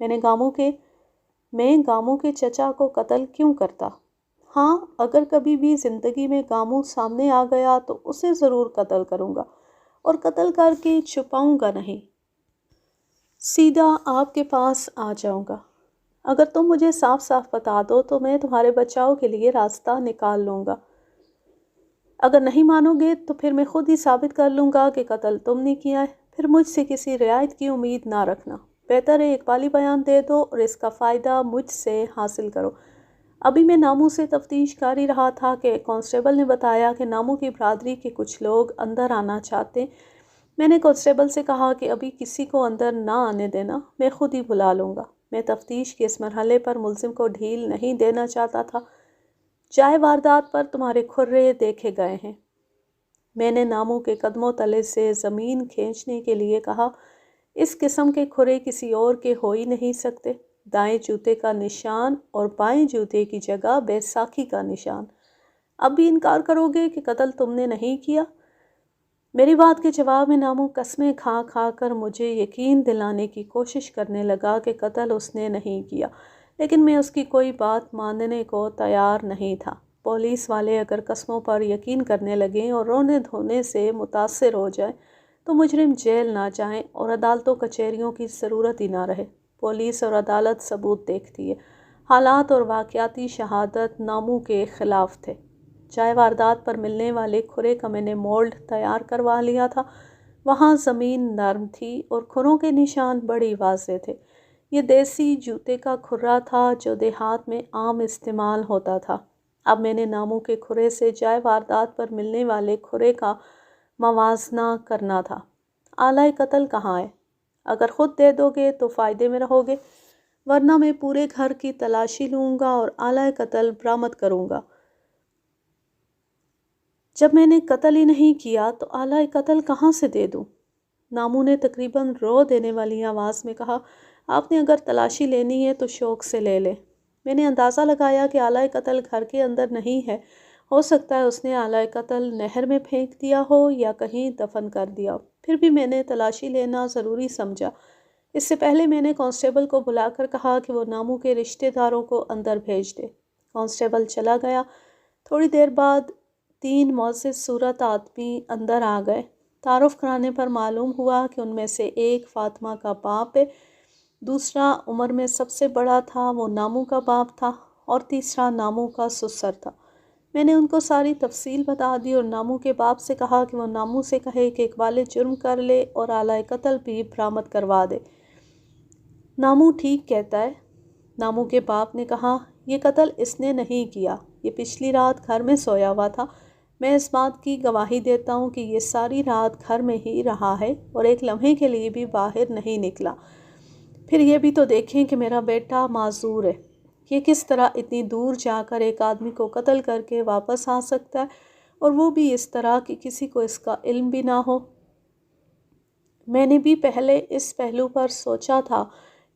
میں گاموں کے چچا کو قتل کیوں کرتا؟ ہاں، اگر کبھی بھی زندگی میں گاموں سامنے آ گیا تو اسے ضرور قتل کروں گا، اور قتل کر کے چھپاؤں گا نہیں، سیدھا آپ کے پاس آ جاؤں گا۔ اگر تم مجھے صاف صاف بتا دو تو میں تمہارے بچاؤ کے لیے راستہ نکال لوں گا۔ اگر نہیں مانو گے تو پھر میں خود ہی ثابت کر لوں گا کہ قتل تم نے کیا ہے، پھر مجھ سے کسی رعایت کی امید نہ رکھنا۔ بہتر ہے اقبالی بیان دے دو اور اس کا فائدہ مجھ سے حاصل کرو۔ ابھی میں نامو سے تفتیش کر ہی رہا تھا کہ کانسٹیبل نے بتایا کہ نامو کی برادری کے کچھ لوگ اندر آنا چاہتے۔ میں نے کانسٹیبل سے کہا کہ ابھی کسی کو اندر نہ آنے دینا، میں خود ہی بلا لوں گا۔ میں تفتیش کے اس مرحلے پر ملزم کو ڈھیل نہیں دینا چاہتا تھا۔ جائے واردات پر تمہارے کھرے دیکھے گئے ہیں۔ میں نے نامو کے قدموں تلے سے زمین کھینچنے کے لیے کہا، اس قسم کے کھرے کسی اور کے ہو ہی نہیں سکتے۔ دائیں جوتے کا نشان اور بائیں جوتے کی جگہ بیساکھی کا نشان۔ اب بھی انکار کرو گے کہ قتل تم نے نہیں کیا؟ میری بات کے جواب میں نامو قسمیں کھا کھا کر مجھے یقین دلانے کی کوشش کرنے لگا کہ قتل اس نے نہیں کیا، لیکن میں اس کی کوئی بات ماننے کو تیار نہیں تھا۔ پولیس والے اگر قسموں پر یقین کرنے لگیں اور رونے دھونے سے متاثر ہو جائیں تو مجرم جیل نہ جائیں اور عدالتوں کچہریوں کی ضرورت ہی نہ رہے۔ پولیس اور عدالت ثبوت دیکھتی ہے۔ حالات اور واقعاتی شہادت نامو کے خلاف تھے۔ جائے واردات پر ملنے والے کھرے کا میں نے مولڈ تیار کروا لیا تھا۔ وہاں زمین نرم تھی اور کھروں کے نشان بڑی واضح تھے۔ یہ دیسی جوتے کا کھرا تھا جو دیہات میں عام استعمال ہوتا تھا۔ اب میں نے نامو کے کھرے سے جائے واردات پر ملنے والے کھرے کا موازنہ کرنا تھا۔ آلہ قتل کہاں ہے؟ اگر خود دے دو گے تو فائدے میں رہو گے، ورنہ میں پورے گھر کی تلاشی لوں گا اور آلہ قتل برآمد کروں گا۔ جب میں نے قتل ہی نہیں کیا تو آلہ قتل کہاں سے دے دوں؟ نامو نے تقریباً رو دینے والی آواز میں کہا، آپ نے اگر تلاشی لینی ہے تو شوق سے لے لیں۔ میں نے اندازہ لگایا کہ آلہ قتل گھر کے اندر نہیں ہے۔ ہو سکتا ہے اس نے آلہ قتل نہر میں پھینک دیا ہو یا کہیں دفن کر دیا ہو۔ پھر بھی میں نے تلاشی لینا ضروری سمجھا۔ اس سے پہلے میں نے کانسٹیبل کو بلا کر کہا کہ وہ نامو کے رشتہ داروں کو اندر بھیج دے۔ کانسٹیبل چلا گیا۔ تھوڑی دیر بعد 3 معزز صورت آدمی اندر آ گئے۔ تعارف کرانے پر معلوم ہوا کہ ان میں سے ایک فاطمہ کا باپ ہے، دوسرا عمر میں سب سے بڑا تھا، وہ نامو کا باپ تھا، اور تیسرا نامو کا سسر تھا۔ میں نے ان کو ساری تفصیل بتا دی اور نامو کے باپ سے کہا کہ وہ نامو سے کہے کہ اقبال جرم کر لے اور آلہ قتل بھی برآمد کروا دے۔ نامو ٹھیک کہتا ہے، نامو کے باپ نے کہا، یہ قتل اس نے نہیں کیا، یہ پچھلی رات گھر میں سویا ہوا تھا۔ میں اس بات کی گواہی دیتا ہوں کہ یہ ساری رات گھر میں ہی رہا ہے اور ایک لمحے کے لیے بھی باہر نہیں نکلا۔ پھر یہ بھی تو دیکھیں کہ میرا بیٹا معذور ہے۔ یہ کس طرح اتنی دور جا کر ایک آدمی کو قتل کر کے واپس آ سکتا ہے، اور وہ بھی اس طرح کہ کسی کو اس کا علم بھی نہ ہو؟ میں نے بھی پہلے اس پہلو پر سوچا تھا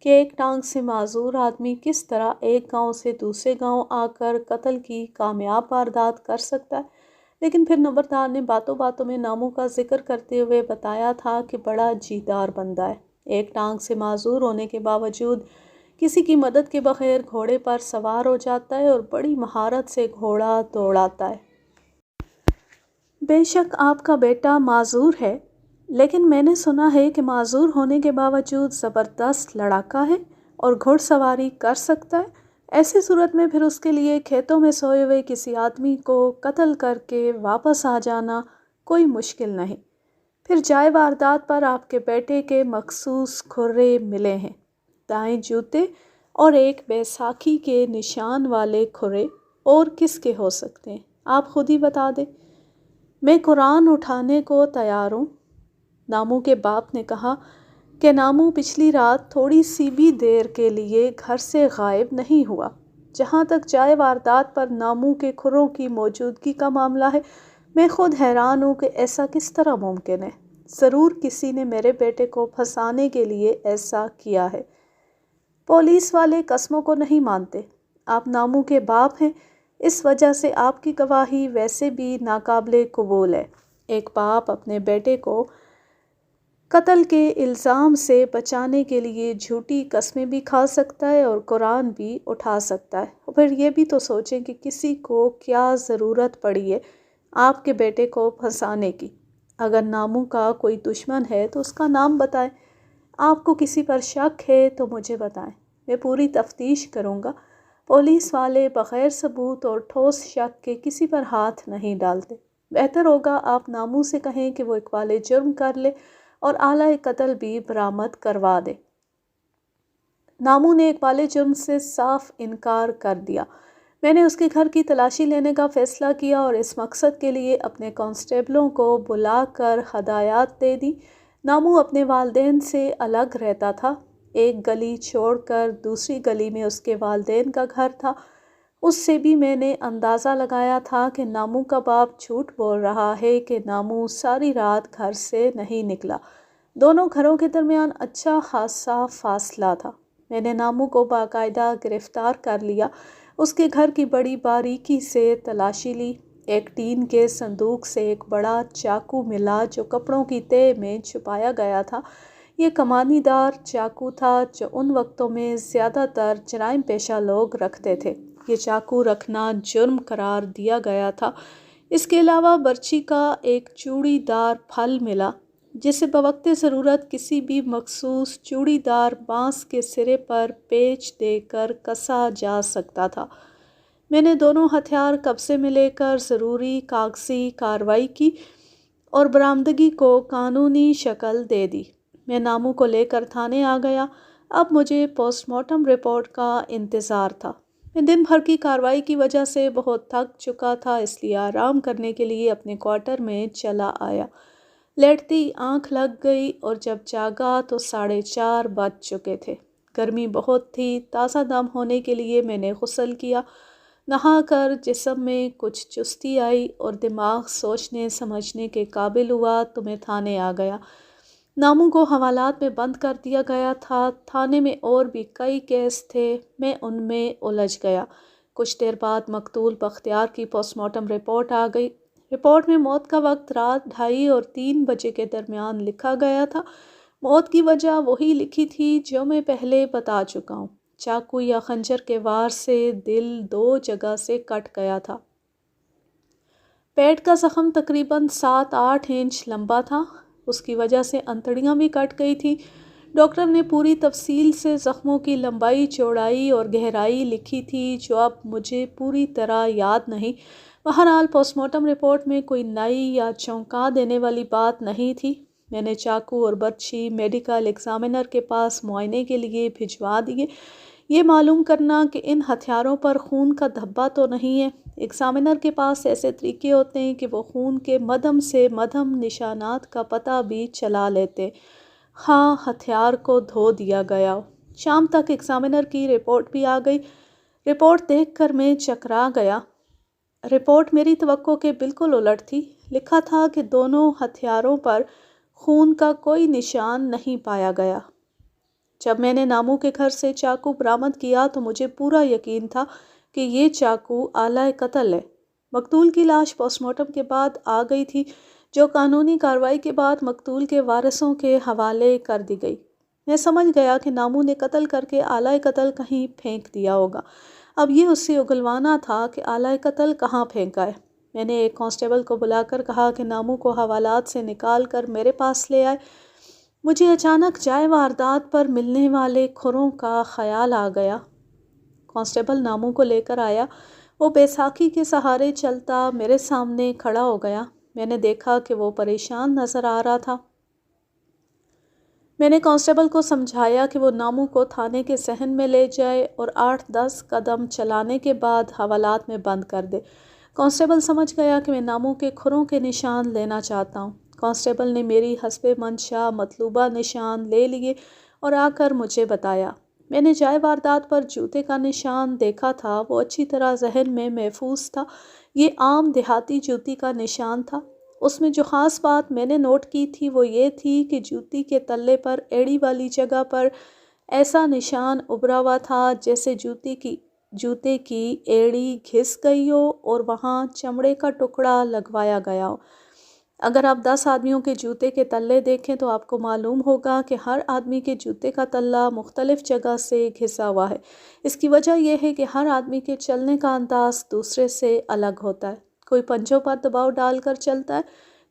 کہ ایک ٹانگ سے معذور آدمی کس طرح ایک گاؤں سے دوسرے گاؤں آ کر قتل کی کامیاب واردات کر سکتا ہے، لیکن پھر نمبردار نے باتوں باتوں میں نامو کا ذکر کرتے ہوئے بتایا تھا کہ بڑا جیدار بندہ ہے، ایک ٹانگ سے معذور ہونے کے باوجود کسی کی مدد کے بغیر گھوڑے پر سوار ہو جاتا ہے اور بڑی مہارت سے گھوڑا دوڑاتا ہے۔ بے شک آپ کا بیٹا معذور ہے، لیکن میں نے سنا ہے کہ معذور ہونے کے باوجود زبردست لڑاکا ہے اور گھڑ سواری کر سکتا ہے۔ ایسی صورت میں پھر اس کے لیے کھیتوں میں سوئے ہوئے کسی آدمی کو قتل کر کے واپس آ جانا کوئی مشکل نہیں۔ پھر جائے واردات پر آپ کے بیٹے کے مخصوص کھرے ملے ہیں، دائیں جوتے اور ایک بیساکھی کے نشان والے کھرے، اور کس کے ہو سکتے ہیں؟ آپ خود ہی بتا دیں۔ میں قرآن اٹھانے کو تیار ہوں۔ نامو کے باپ نے کہا کہ نامو پچھلی رات تھوڑی سی بھی دیر کے لیے گھر سے غائب نہیں ہوا۔ جہاں تک جائے واردات پر نامو کے کھروں کی موجودگی کا معاملہ ہے، میں خود حیران ہوں کہ ایسا کس طرح ممکن ہے۔ ضرور کسی نے میرے بیٹے کو پھنسانے کے لیے ایسا کیا ہے۔ پولیس والے قسموں کو نہیں مانتے۔ آپ نامو کے باپ ہیں، اس وجہ سے آپ کی گواہی ویسے بھی ناقابل قبول ہے۔ ایک باپ اپنے بیٹے کو قتل کے الزام سے بچانے کے لیے جھوٹی قسمیں بھی کھا سکتا ہے اور قرآن بھی اٹھا سکتا ہے۔ اور پھر یہ بھی تو سوچیں کہ کسی کو کیا ضرورت پڑی ہے آپ کے بیٹے کو پھنسانے کی۔ اگر نامو کا کوئی دشمن ہے تو اس کا نام بتائیں۔ آپ کو کسی پر شک ہے تو مجھے بتائیں، میں پوری تفتیش کروں گا۔ پولیس والے بغیر ثبوت اور ٹھوس شک کے کسی پر ہاتھ نہیں ڈالتے۔ بہتر ہوگا آپ نامو سے کہیں کہ وہ اقبال جرم کر لے اور آلہ قتل بھی برآمد کروا دے۔ نامو نے اقبال جرم سے صاف انکار کر دیا۔ میں نے اس کے گھر کی تلاشی لینے کا فیصلہ کیا اور اس مقصد کے لیے اپنے کانسٹیبلوں کو بلا کر ہدایات دے دی۔ نامو اپنے والدین سے الگ رہتا تھا۔ ایک گلی چھوڑ کر دوسری گلی میں اس کے والدین کا گھر تھا۔ اس سے بھی میں نے اندازہ لگایا تھا کہ نامو کا باپ جھوٹ بول رہا ہے کہ نامو ساری رات گھر سے نہیں نکلا۔ دونوں گھروں کے درمیان اچھا خاصا فاصلہ تھا۔ میں نے نامو کو باقاعدہ گرفتار کر لیا۔ اس کے گھر کی بڑی باریکی سے تلاشی لی۔ ایک ٹین کے صندوق سے ایک بڑا چاقو ملا جو کپڑوں کی تہہ میں چھپایا گیا تھا۔ یہ کمانی دار چاقو تھا جو ان وقتوں میں زیادہ تر جرائم پیشہ لوگ رکھتے تھے۔ یہ چاقو رکھنا جرم قرار دیا گیا تھا۔ اس کے علاوہ برچی کا ایک چوڑی دار پھل ملا جسے بوقت ضرورت کسی بھی مخصوص چوڑی دار بانس کے سرے پر پیچ دے کر کسا جا سکتا تھا۔ میں نے دونوں ہتھیار قبضے میں لے کر ضروری کاغذی کارروائی کی اور برآمدگی کو قانونی شکل دے دی۔ میں نامو کو لے کر تھانے آ گیا۔ اب مجھے پوسٹ مارٹم رپورٹ کا انتظار تھا۔ میں دن بھر کی کارروائی کی وجہ سے بہت تھک چکا تھا، اس لیے آرام کرنے کے لیے اپنے کوارٹر میں چلا آیا۔ لیٹتی آنکھ لگ گئی اور جب جاگا تو 4:30 بج چکے تھے۔ گرمی بہت تھی۔ تازہ دم ہونے کے لیے میں نے غسل کیا۔ نہا کر جسم میں کچھ چستی آئی اور دماغ سوچنے سمجھنے کے قابل ہوا تو میں تھانے آ گیا۔ نامو کو حوالات میں بند کر دیا گیا تھا۔ تھانے میں اور بھی کئی کیس تھے، میں ان میں الجھ گیا۔ کچھ دیر بعد مقتول بختیار کی پوسٹ مارٹم رپورٹ آ گئی۔ رپورٹ میں موت کا وقت رات 2:30 اور 3 بجے کے درمیان لکھا گیا تھا۔ موت کی وجہ وہی لکھی تھی جو میں پہلے بتا چکا ہوں۔ چاقو یا خنجر کے وار سے دل 2 جگہ سے کٹ گیا تھا۔ پیٹ کا زخم تقریباً 7-8 انچ لمبا تھا۔ اس کی وجہ سے انتڑیاں بھی کٹ گئی تھیں۔ ڈاکٹر نے پوری تفصیل سے زخموں کی لمبائی، چوڑائی اور گہرائی لکھی تھی جو اب مجھے پوری طرح یاد نہیں۔ بہرحال پوسٹ مارٹم رپورٹ میں کوئی نئی یا چونکا دینے والی بات نہیں تھی۔ میں نے چاقو اور برچی میڈیکل ایگزامینر کے پاس معائنے کے لیے بھجوا دیے، یہ معلوم کرنا کہ ان ہتھیاروں پر خون کا دھبا تو نہیں ہے۔ ایگزامینر کے پاس ایسے طریقے ہوتے ہیں کہ وہ خون کے مدھم سے مدھم نشانات کا پتہ بھی چلا لیتے، ہاں ہتھیار کو دھو دیا گیا ہو۔ شام تک ایگزامینر کی رپورٹ بھی آ گئی۔ رپورٹ دیکھ کر میں چکرا گیا۔ رپورٹ میری توقع کے بالکل الٹ تھی۔ لکھا تھا کہ دونوں ہتھیاروں پر خون کا کوئی نشان نہیں پایا گیا۔ جب میں نے نامو کے گھر سے چاقو برآمد کیا تو مجھے پورا یقین تھا کہ یہ چاقو آلہ قتل ہے۔ مقتول کی لاش پوسٹ مارٹم کے بعد آ گئی تھی جو قانونی کارروائی کے بعد مقتول کے وارثوں کے حوالے کر دی گئی۔ میں سمجھ گیا کہ نامو نے قتل کر کے آلہ قتل کہیں پھینک دیا ہوگا۔ اب یہ اس سے اگلوانا تھا کہ آلہ قتل کہاں پھینکا ہے۔ میں نے ایک کانسٹیبل کو بلا کر کہا کہ نامو کو حوالات سے نکال کر میرے پاس لے آئے۔ مجھے اچانک جائے واردات پر ملنے والے کھروں کا خیال آ گیا۔ کانسٹیبل نامو کو لے کر آیا۔ وہ بیساکھی کے سہارے چلتا میرے سامنے کھڑا ہو گیا۔ میں نے دیکھا کہ وہ پریشان نظر آ رہا تھا۔ میں نے کانسٹیبل کو سمجھایا کہ وہ نامو کو تھانے کے صحن میں لے جائے اور 8-10 قدم چلانے کے بعد حوالات میں بند کر دے۔ کانسٹیبل سمجھ گیا کہ میں نامو کے کھروں کے نشان لینا چاہتا ہوں۔ کانسٹیبل نے میری حسب منشا مطلوبہ نشان لے لیے اور آ کر مجھے بتایا۔ میں نے جائے واردات پر جوتے کا نشان دیکھا تھا، وہ اچھی طرح ذہن میں محفوظ تھا۔ یہ عام دیہاتی جوتی کا نشان تھا۔ اس میں جو خاص بات میں نے نوٹ کی تھی وہ یہ تھی کہ جوتی کے تلے پر ایڑی والی جگہ پر ایسا نشان ابھرا ہوا تھا جیسے جوتے کی ایڑی گھس گئی ہو اور وہاں چمڑے کا ٹکڑا لگوایا گیا ہو۔ اگر آپ 10 آدمیوں کے جوتے کے تلے دیکھیں تو آپ کو معلوم ہوگا کہ ہر آدمی کے جوتے کا تلہ مختلف جگہ سے گھسا ہوا ہے۔ اس کی وجہ یہ ہے کہ ہر آدمی کے چلنے کا انداز دوسرے سے الگ ہوتا ہے۔ کوئی پنجوں پر دباؤ ڈال کر چلتا ہے،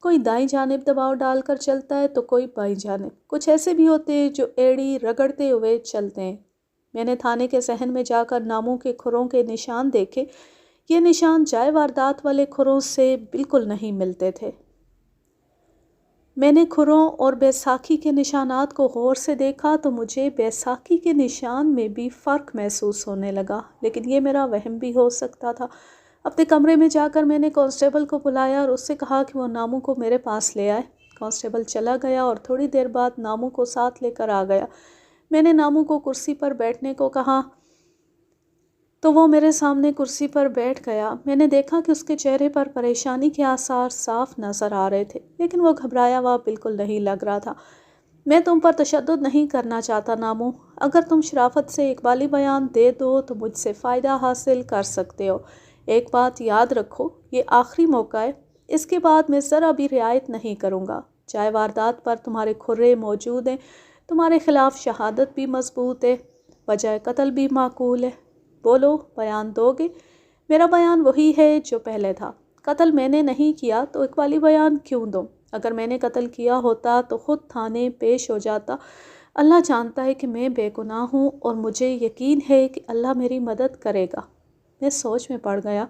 کوئی دائیں جانب دباؤ ڈال کر چلتا ہے تو کوئی بائیں جانب۔ کچھ ایسے بھی ہوتے ہیں جو ایڑی رگڑتے ہوئے چلتے ہیں۔ میں نے تھانے کے صحن میں جا کر ناموں کے کھروں کے نشان دیکھے۔ یہ نشان جائے واردات والے کھروں سے بالکل نہیں ملتے تھے۔ میں نے کھروں اور بیساکھی کے نشانات کو غور سے دیکھا تو مجھے بیساکھی کے نشان میں بھی فرق محسوس ہونے لگا، لیکن یہ میرا وہم بھی ہو سکتا تھا۔ اپنے کمرے میں جا کر میں نے کانسٹیبل کو بلایا اور اس سے کہا کہ وہ ناموں کو میرے پاس لے آئے۔ کانسٹیبل چلا گیا اور تھوڑی دیر بعد ناموں کو ساتھ لے کر آ گیا۔ میں نے ناموں کو کرسی پر بیٹھنے کو کہا تو وہ میرے سامنے کرسی پر بیٹھ گیا۔ میں نے دیکھا کہ اس کے چہرے پر پریشانی کے آثار صاف نظر آ رہے تھے، لیکن وہ گھبرایا ہوا بالکل نہیں لگ رہا تھا۔ میں تم پر تشدد نہیں کرنا چاہتا ناموں، اگر تم شرافت سے اقبالی بیان دے دو تو مجھ سے فائدہ حاصل کر سکتے ہو۔ ایک بات یاد رکھو، یہ آخری موقع ہے، اس کے بعد میں ذرا بھی رعایت نہیں کروں گا۔ جائے واردات پر تمہارے کھرے موجود ہیں، تمہارے خلاف شہادت بھی مضبوط ہے، وجہ قتل بھی معقول ہے۔ بولو، بیان دو گے؟ میرا بیان وہی ہے جو پہلے تھا۔ قتل میں نے نہیں کیا تو اقبالی بیان کیوں دوں؟ اگر میں نے قتل کیا ہوتا تو خود تھانے پیش ہو جاتا۔ اللہ جانتا ہے کہ میں بے گناہ ہوں اور مجھے یقین ہے کہ اللہ میری مدد کرے گا۔ میں سوچ میں پڑ گیا۔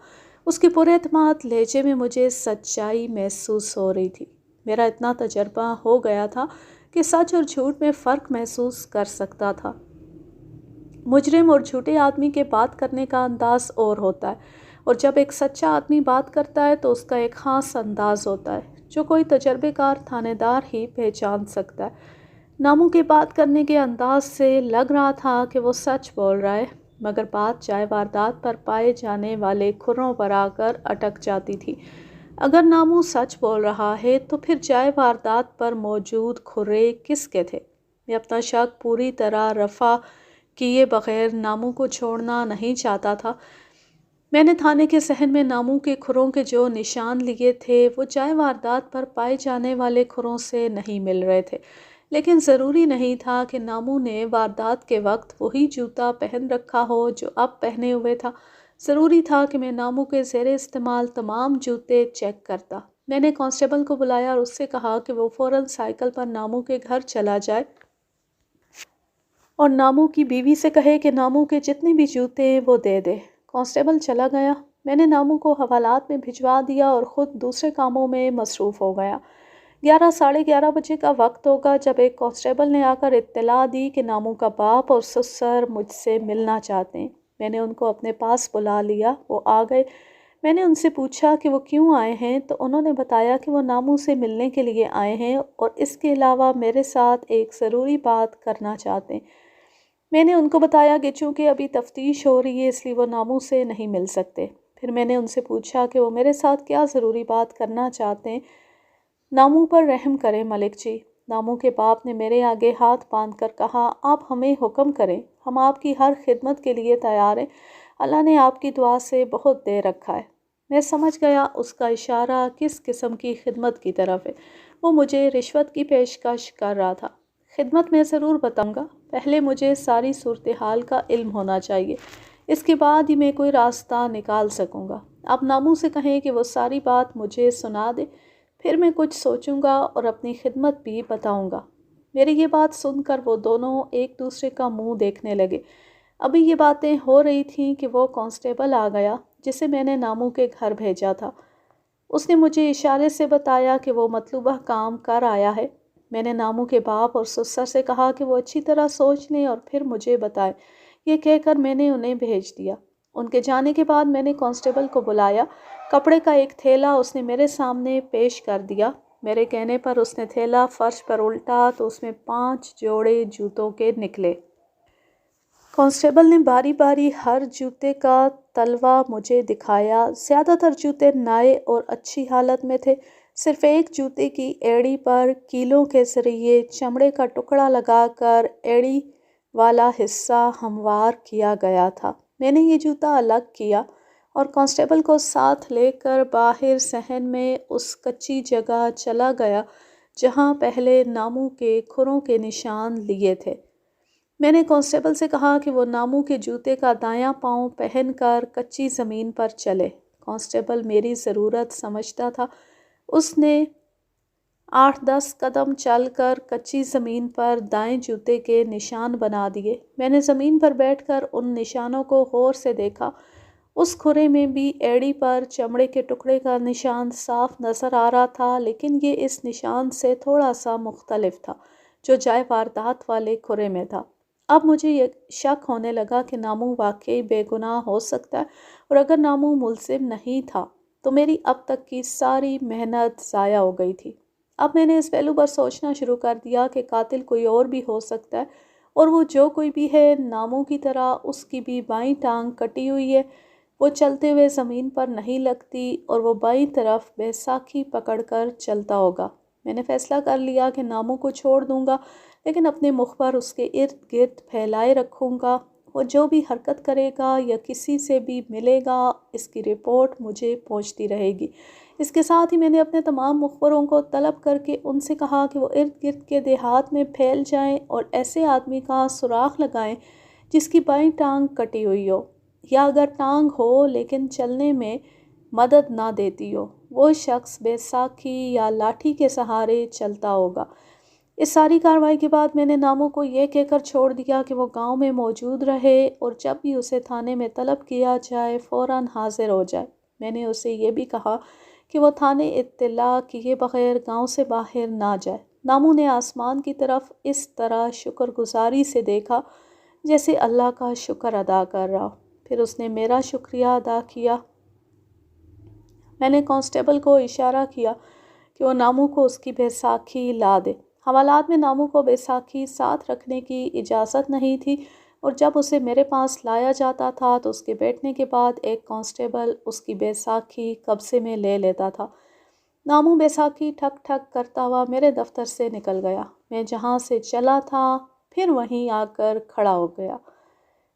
اس کے پر اعتماد لہجے میں مجھے سچائی محسوس ہو رہی تھی۔ میرا اتنا تجربہ ہو گیا تھا کہ سچ اور جھوٹ میں فرق محسوس کر سکتا تھا۔ مجرم اور جھوٹے آدمی کے بات کرنے کا انداز اور ہوتا ہے، اور جب ایک سچا آدمی بات کرتا ہے تو اس کا ایک خاص انداز ہوتا ہے جو کوئی تجربے کار تھانے دار ہی پہچان سکتا ہے۔ ناموں کے بات کرنے کے انداز سے لگ رہا تھا کہ وہ سچ بول رہا ہے، مگر بات جائے واردات پر پائے جانے والے کھروں پر آ کر اٹک جاتی تھی۔ اگر ناموں سچ بول رہا ہے تو پھر جائے واردات پر موجود کھرے کس کے تھے؟ میں اپنا شک پوری طرح رفع کیے بغیر ناموں کو چھوڑنا نہیں چاہتا تھا۔ میں نے تھانے کے صحن میں ناموں کے کھروں کے جو نشان لیے تھے وہ جائے واردات پر پائے جانے والے کھروں سے نہیں مل رہے تھے، لیکن ضروری نہیں تھا کہ ناموں نے واردات کے وقت وہی جوتا پہن رکھا ہو جو اب پہنے ہوئے تھا۔ ضروری تھا کہ میں ناموں کے زیر استعمال تمام جوتے چیک کرتا۔ میں نے کانسٹیبل کو بلایا اور اس سے کہا کہ وہ فوراً سائیکل پر ناموں کے گھر چلا جائے اور ناموں کی بیوی سے کہے کہ ناموں کے جتنے بھی جوتے ہیں وہ دے دے۔ کانسٹیبل چلا گیا۔ میں نے ناموں کو حوالات میں بھجوا دیا اور خود دوسرے کاموں میں مصروف ہو گیا۔ 11:30 بجے کا وقت ہوگا جب ایک کانسٹیبل نے آ کر اطلاع دی کہ ناموں کا باپ اور سسر مجھ سے ملنا چاہتے ہیں۔ میں نے ان کو اپنے پاس بلا لیا، وہ آ گئے۔ میں نے ان سے پوچھا کہ وہ کیوں آئے ہیں تو انہوں نے بتایا کہ وہ ناموں سے ملنے کے لیے آئے ہیں اور اس کے علاوہ میرے ساتھ ایک ضروری بات کرنا چاہتے ہیں۔ میں نے ان کو بتایا کہ چونکہ ابھی تفتیش ہو رہی ہے اس لیے وہ ناموں سے نہیں مل سکتے۔ پھر میں نے ان سے پوچھا کہ وہ میرے ساتھ کیا ضروری بات کرنا چاہتے ہیں۔ ناموں پر رحم کریں ملک جی، ناموں کے باپ نے میرے آگے ہاتھ باندھ کر کہا، آپ ہمیں حکم کریں، ہم آپ کی ہر خدمت کے لیے تیار ہیں۔ اللہ نے آپ کی دعا سے بہت دے رکھا ہے۔ میں سمجھ گیا اس کا اشارہ کس قسم کی خدمت کی طرف ہے۔ وہ مجھے رشوت کی پیشکش کر رہا تھا۔ خدمت میں ضرور بتاؤں گا، پہلے مجھے ساری صورتحال کا علم ہونا چاہیے، اس کے بعد ہی میں کوئی راستہ نکال سکوں گا۔ آپ ناموں سے کہیں کہ وہ ساری بات مجھے سنا دے، پھر میں کچھ سوچوں گا اور اپنی خدمت بھی بتاؤں گا۔ میری یہ بات سن کر وہ دونوں ایک دوسرے کا منہ دیکھنے لگے۔ ابھی یہ باتیں ہو رہی تھیں کہ وہ کانسٹیبل آ گیا جسے میں نے ناموں کے گھر بھیجا تھا۔ اس نے مجھے اشارے سے بتایا کہ وہ مطلوبہ کام کر آیا ہے۔ میں نے ناموں کے باپ اور سسر سے کہا کہ وہ اچھی طرح سوچ لیں اور پھر مجھے بتائیں۔ یہ کہہ کر میں نے انہیں بھیج دیا۔ ان کے جانے کے بعد میں نے کانسٹیبل کو بلایا۔ کپڑے کا ایک تھیلا اس نے میرے سامنے پیش کر دیا۔ میرے کہنے پر اس نے تھیلا فرش پر الٹا تو اس میں 5 جوڑے جوتوں کے نکلے۔ کانسٹیبل نے باری باری ہر جوتے کا تلوا مجھے دکھایا۔ زیادہ تر جوتے نئے اور اچھی حالت میں تھے۔ صرف ایک جوتے کی ایڑی پر کیلوں کے ذریعے چمڑے کا ٹکڑا لگا کر ایڑی والا حصہ ہموار کیا گیا تھا۔ میں نے یہ جوتا الگ کیا اور کانسٹیبل کو ساتھ لے کر باہر صحن میں اس کچی جگہ چلا گیا جہاں پہلے ناموں کے کھروں کے نشان لیے تھے۔ میں نے کانسٹیبل سے کہا کہ وہ ناموں کے جوتے کا دایاں پاؤں پہن کر کچی زمین پر چلے۔ کانسٹیبل میری ضرورت سمجھتا تھا۔ اس نے 8-10 قدم چل کر کچی زمین پر دائیں جوتے کے نشان بنا دیے۔ میں نے زمین پر بیٹھ کر ان نشانوں کو غور سے دیکھا۔ اس کھرے میں بھی ایڑی پر چمڑے کے ٹکڑے کا نشان صاف نظر آ رہا تھا، لیکن یہ اس نشان سے تھوڑا سا مختلف تھا جو جائے واردات والے کھرے میں تھا۔ اب مجھے یہ شک ہونے لگا کہ ناموں واقعی بے گناہ ہو سکتا ہے، اور اگر ناموں ملزم نہیں تھا تو میری اب تک کی ساری محنت ضائع ہو گئی تھی۔ اب میں نے اس پہلو پر سوچنا شروع کر دیا کہ قاتل کوئی اور بھی ہو سکتا ہے، اور وہ جو کوئی بھی ہے ناموں کی طرح اس کی بھی بائیں ٹانگ کٹی ہوئی ہے۔ وہ چلتے ہوئے زمین پر نہیں لگتی اور وہ بائیں طرف بیساکھی پکڑ کر چلتا ہوگا۔ میں نے فیصلہ کر لیا کہ ناموں کو چھوڑ دوں گا، لیکن اپنے مخبر اس کے ارد گرد پھیلائے رکھوں گا۔ وہ جو بھی حرکت کرے گا یا کسی سے بھی ملے گا، اس کی رپورٹ مجھے پہنچتی رہے گی۔ اس کے ساتھ ہی میں نے اپنے تمام مخبروں کو طلب کر کے ان سے کہا کہ وہ ارد گرد کے دیہات میں پھیل جائیں اور ایسے آدمی کا سراغ لگائیں جس کی بائیں ٹانگ کٹی ہوئی ہو، یا اگر ٹانگ ہو لیکن چلنے میں مدد نہ دیتی ہو، وہ شخص بیساکھی یا لاٹھی کے سہارے چلتا ہوگا۔ اس ساری کارروائی کے بعد میں نے ناموں کو یہ کہہ کر چھوڑ دیا کہ وہ گاؤں میں موجود رہے اور جب بھی اسے تھانے میں طلب کیا جائے فوراً حاضر ہو جائے۔ میں نے اسے یہ بھی کہا کہ وہ تھانے اطلاع کیے بغیر گاؤں سے باہر نہ جائے۔ ناموں نے آسمان کی طرف اس طرح شکر گزاری سے دیکھا جیسے اللہ کا شکر ادا کر رہا ہو، پھر اس نے میرا شکریہ ادا کیا۔ میں نے کانسٹیبل کو اشارہ کیا کہ وہ ناموں کو اس کی بیساکھی لا دے۔ حوالات میں ناموں کو بیساکھی ساتھ رکھنے کی اجازت نہیں تھی، اور جب اسے میرے پاس لایا جاتا تھا تو اس کے بیٹھنے کے بعد ایک کانسٹیبل اس کی بیساکھی قبضے میں لے لیتا تھا۔ ناموں بیساکھی ٹھک ٹھک کرتا ہوا میرے دفتر سے نکل گیا۔ میں جہاں سے چلا تھا پھر وہیں آ کر کھڑا ہو گیا۔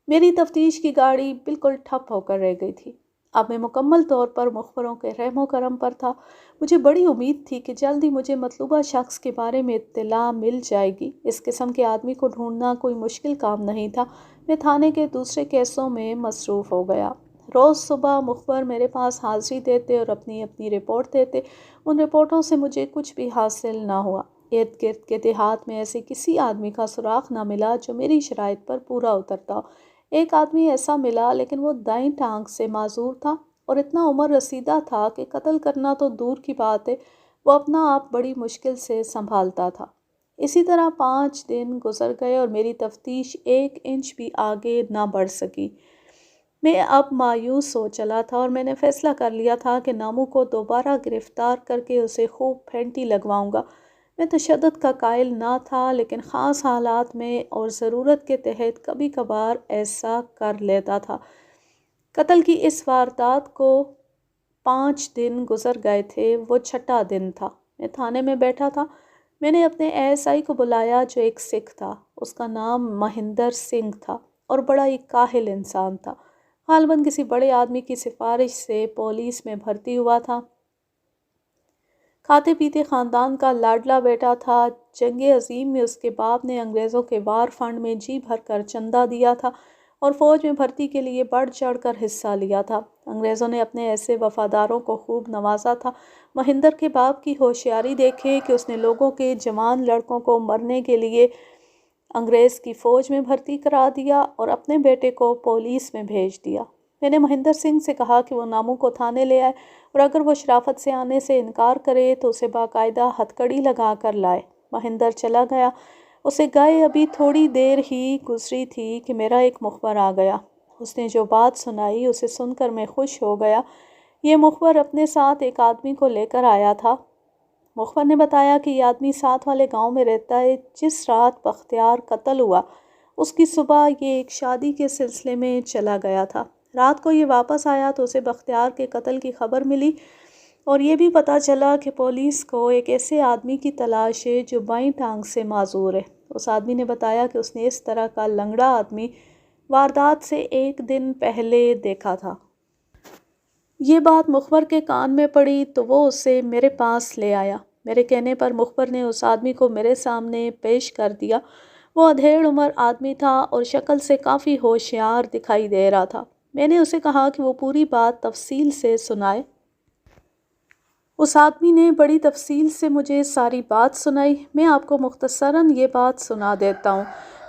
میری تفتیش کی گاڑی بالکل ٹھپ ہو کر رہ گئی تھی۔ اب میں مکمل طور پر مخبروں کے رحم و کرم پر تھا۔ مجھے بڑی امید تھی کہ جلد ہی مجھے مطلوبہ شخص کے بارے میں اطلاع مل جائے گی۔ اس قسم کے آدمی کو ڈھونڈنا کوئی مشکل کام نہیں تھا۔ میں تھانے کے دوسرے کیسوں میں مصروف ہو گیا۔ روز صبح مخبر میرے پاس حاضری دیتے اور اپنی اپنی رپورٹ دیتے۔ ان رپورٹوں سے مجھے کچھ بھی حاصل نہ ہوا۔ ارد گرد کے دیہات میں ایسے کسی آدمی کا سراغ نہ ملا جو میری شرائط پر پورا اترتا ہو۔ ایک آدمی ایسا ملا، لیکن وہ دائیں ٹانگ سے معذور تھا اور اتنا عمر رسیدہ تھا کہ قتل کرنا تو دور کی بات ہے، وہ اپنا آپ بڑی مشکل سے سنبھالتا تھا۔ اسی طرح 5 دن گزر گئے اور میری تفتیش 1 انچ بھی آگے نہ بڑھ سکی۔ میں اب مایوس ہو چلا تھا اور میں نے فیصلہ کر لیا تھا کہ ناموں کو دوبارہ گرفتار کر کے اسے خوب پھینٹی لگواؤں گا۔ میں تشدد کا قائل نہ تھا، لیکن خاص حالات میں اور ضرورت کے تحت کبھی کبھار ایسا کر لیتا تھا۔ قتل کی اس واردات کو 5 دن گزر گئے تھے، وہ 6واں دن تھا۔ میں تھانے میں بیٹھا تھا۔ میں نے اپنے ASI کو بلایا جو ایک سکھ تھا۔ اس کا نام مہندر سنگھ تھا اور بڑا ہی کاہل انسان تھا۔ غالباً کسی بڑے آدمی کی سفارش سے پولیس میں بھرتی ہوا تھا۔ کھاتے پیتے خاندان کا لاڈلا بیٹا تھا۔ جنگ عظیم میں اس کے باپ نے انگریزوں کے وار فنڈ میں جی بھر کر چندہ دیا تھا اور فوج میں بھرتی کے لیے بڑھ چڑھ کر حصہ لیا تھا۔ انگریزوں نے اپنے ایسے وفاداروں کو خوب نوازا تھا۔ مہندر کے باپ کی ہوشیاری دیکھے کہ اس نے لوگوں کے جوان لڑکوں کو مرنے کے لیے انگریز کی فوج میں بھرتی کرا دیا اور اپنے بیٹے کو پولیس میں بھیج دیا۔ میں نے مہندر سنگھ سے کہا کہ وہ ناموں کو تھانے لے آئے اور اگر وہ شرافت سے آنے سے انکار کرے تو اسے باقاعدہ ہتھکڑی لگا کر لائے۔ مہندر چلا گیا۔ اسے گئے ابھی تھوڑی دیر ہی گزری تھی کہ میرا ایک مخبر آ گیا۔ اس نے جو بات سنائی اسے سن کر میں خوش ہو گیا۔ یہ مخبر اپنے ساتھ ایک آدمی کو لے کر آیا تھا۔ مخبر نے بتایا کہ یہ آدمی ساتھ والے گاؤں میں رہتا ہے جس رات بختیار قتل ہوا، اس کی صبح یہ ایک شادی کے سلسلے میں چلا گیا تھا۔ رات کو یہ واپس آیا تو اسے بختیار کے قتل کی خبر ملی اور یہ بھی پتہ چلا کہ پولیس کو ایک ایسے آدمی کی تلاش ہے جو بائیں ٹانگ سے معذور ہے۔ اس آدمی نے بتایا کہ اس نے اس طرح کا لنگڑا آدمی واردات سے ایک دن پہلے دیکھا تھا۔ یہ بات مخبر کے کان میں پڑی تو وہ اسے میرے پاس لے آیا۔ میرے کہنے پر مخبر نے اس آدمی کو میرے سامنے پیش کر دیا۔ وہ ادھیڑ عمر آدمی تھا اور شکل سے کافی ہوشیار دکھائی دے رہا تھا۔ میں نے اسے کہا کہ وہ پوری بات تفصیل سے سنائے۔ اس آدمی نے بڑی تفصیل سے مجھے ساری بات سنائی۔ میں آپ کو مختصراً یہ بات سنا دیتا ہوں۔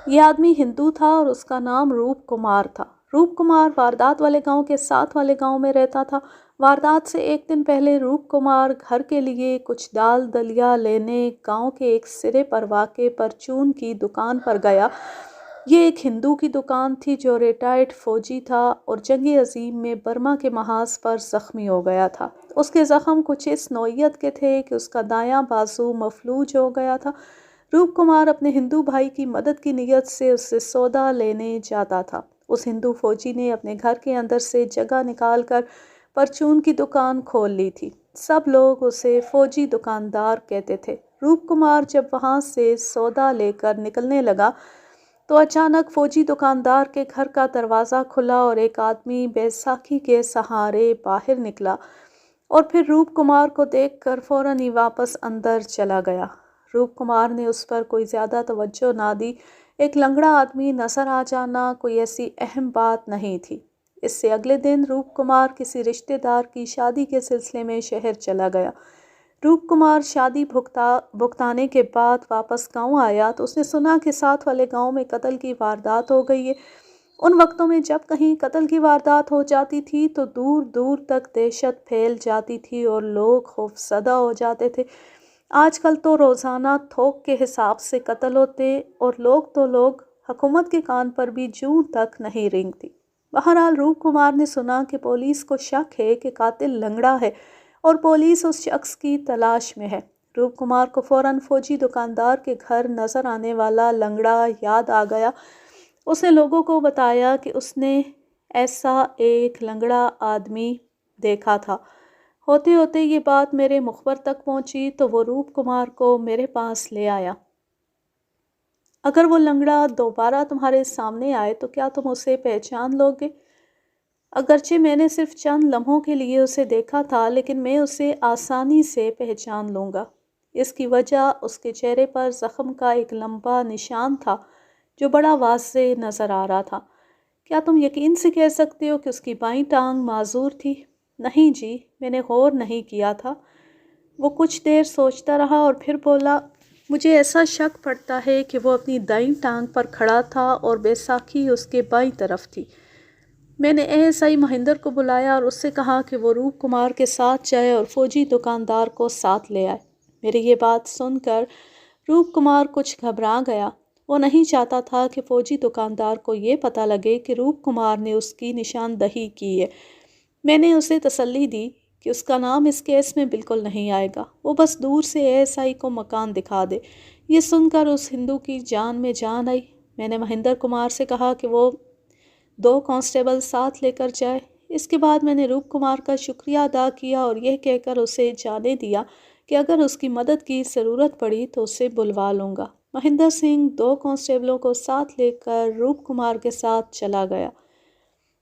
یہ آدمی ہندو تھا اور اس کا نام روپ کمار تھا۔ روپ کمار واردات والے گاؤں کے ساتھ والے گاؤں میں رہتا تھا۔ واردات سے ایک دن پہلے روپ کمار گھر کے لیے کچھ دال دلیا لینے گاؤں کے ایک سرے پر واقع پرچون کی دکان پر گیا۔ یہ ایک ہندو کی دکان تھی جو ریٹائرڈ فوجی تھا اور جنگ عظیم میں برما کے محاذ پر زخمی ہو گیا تھا۔ اس کے زخم کچھ اس نوعیت کے تھے کہ اس کا دایاں بازو مفلوج ہو گیا تھا۔ روپ کمار اپنے ہندو بھائی کی مدد کی نیت سے اس سے سودا لینے جاتا تھا۔ اس ہندو فوجی نے اپنے گھر کے اندر سے جگہ نکال کر پرچون کی دکان کھول لی تھی۔ سب لوگ اسے فوجی دکاندار کہتے تھے۔ روپ کمار جب وہاں سے سودا لے کر نکلنے لگا تو اچانک فوجی دکاندار کے گھر کا دروازہ کھلا اور ایک آدمی بیساکھی کے سہارے باہر نکلا اور پھر روپ کمار کو دیکھ کر فوراً ہی واپس اندر چلا گیا۔ روپ کمار نے اس پر کوئی زیادہ توجہ نہ دی۔ ایک لنگڑا آدمی نظر آ جانا کوئی ایسی اہم بات نہیں تھی۔ اس سے اگلے دن روپ کمار کسی رشتہ دار کی شادی کے سلسلے میں شہر چلا گیا۔ روپ کمار شادی بھگتانے کے بعد واپس گاؤں آیا تو اس نے سنا کہ ساتھ والے گاؤں میں قتل کی واردات ہو گئی ہے۔ ان وقتوں میں جب کہیں قتل کی واردات ہو جاتی تھی تو دور دور تک دہشت پھیل جاتی تھی اور لوگ خوفزدہ ہو جاتے تھے۔ آج کل تو روزانہ تھوک کے حساب سے قتل ہوتے اور لوگ حکومت کے کان پر بھی جوں تک نہیں رینگتی۔ بہرحال روپ کمار نے سنا کہ پولیس کو شک ہے کہ قاتل لنگڑا ہے اور پولیس اس شخص کی تلاش میں ہے۔ روپ کمار کو فوراً فوجی دکاندار کے گھر نظر آنے والا لنگڑا یاد آ گیا۔ اس نے لوگوں کو بتایا کہ اس نے ایسا ایک لنگڑا آدمی دیکھا تھا۔ ہوتے ہوتے یہ بات میرے مخبر تک پہنچی تو وہ روپ کمار کو میرے پاس لے آیا۔ اگر وہ لنگڑا دوبارہ تمہارے سامنے آئے تو کیا تم اسے پہچان لو گے؟ اگرچہ میں نے صرف چند لمحوں کے لیے اسے دیکھا تھا لیکن میں اسے آسانی سے پہچان لوں گا۔ اس کی وجہ اس کے چہرے پر زخم کا ایک لمبا نشان تھا جو بڑا واضح نظر آ رہا تھا۔ کیا تم یقین سے کہہ سکتے ہو کہ اس کی بائیں ٹانگ معذور تھی؟ نہیں جی، میں نے غور نہیں کیا تھا۔ وہ کچھ دیر سوچتا رہا اور پھر بولا، مجھے ایسا شک پڑتا ہے کہ وہ اپنی دائیں ٹانگ پر کھڑا تھا اور بیساکھی اس کے بائیں طرف تھی۔ میں نے ASI مہندر کو بلایا اور اس سے کہا کہ وہ روپ کمار کے ساتھ جائے اور فوجی دکاندار کو ساتھ لے آئے۔ میری یہ بات سن کر روپ کمار کچھ گھبرا گیا۔ وہ نہیں چاہتا تھا کہ فوجی دکاندار کو یہ پتہ لگے کہ روپ کمار نے اس کی نشاندہی کی ہے۔ میں نے اسے تسلی دی کہ اس کا نام اس کیس میں بالکل نہیں آئے گا، وہ بس دور سے ASI کو مکان دکھا دے۔ یہ سن کر اس ہندو کی جان میں جان آئی۔ میں نے مہندر کمار سے کہا کہ وہ 2 کانسٹیبل ساتھ لے کر جائے۔ اس کے بعد میں نے روپ کمار کا شکریہ ادا کیا اور یہ کہہ کر اسے جانے دیا کہ اگر اس کی مدد کی ضرورت پڑی تو اسے بلوا لوں گا۔ مہندر سنگھ 2 کانسٹیبلوں کو ساتھ لے کر روپ کمار کے ساتھ چلا گیا۔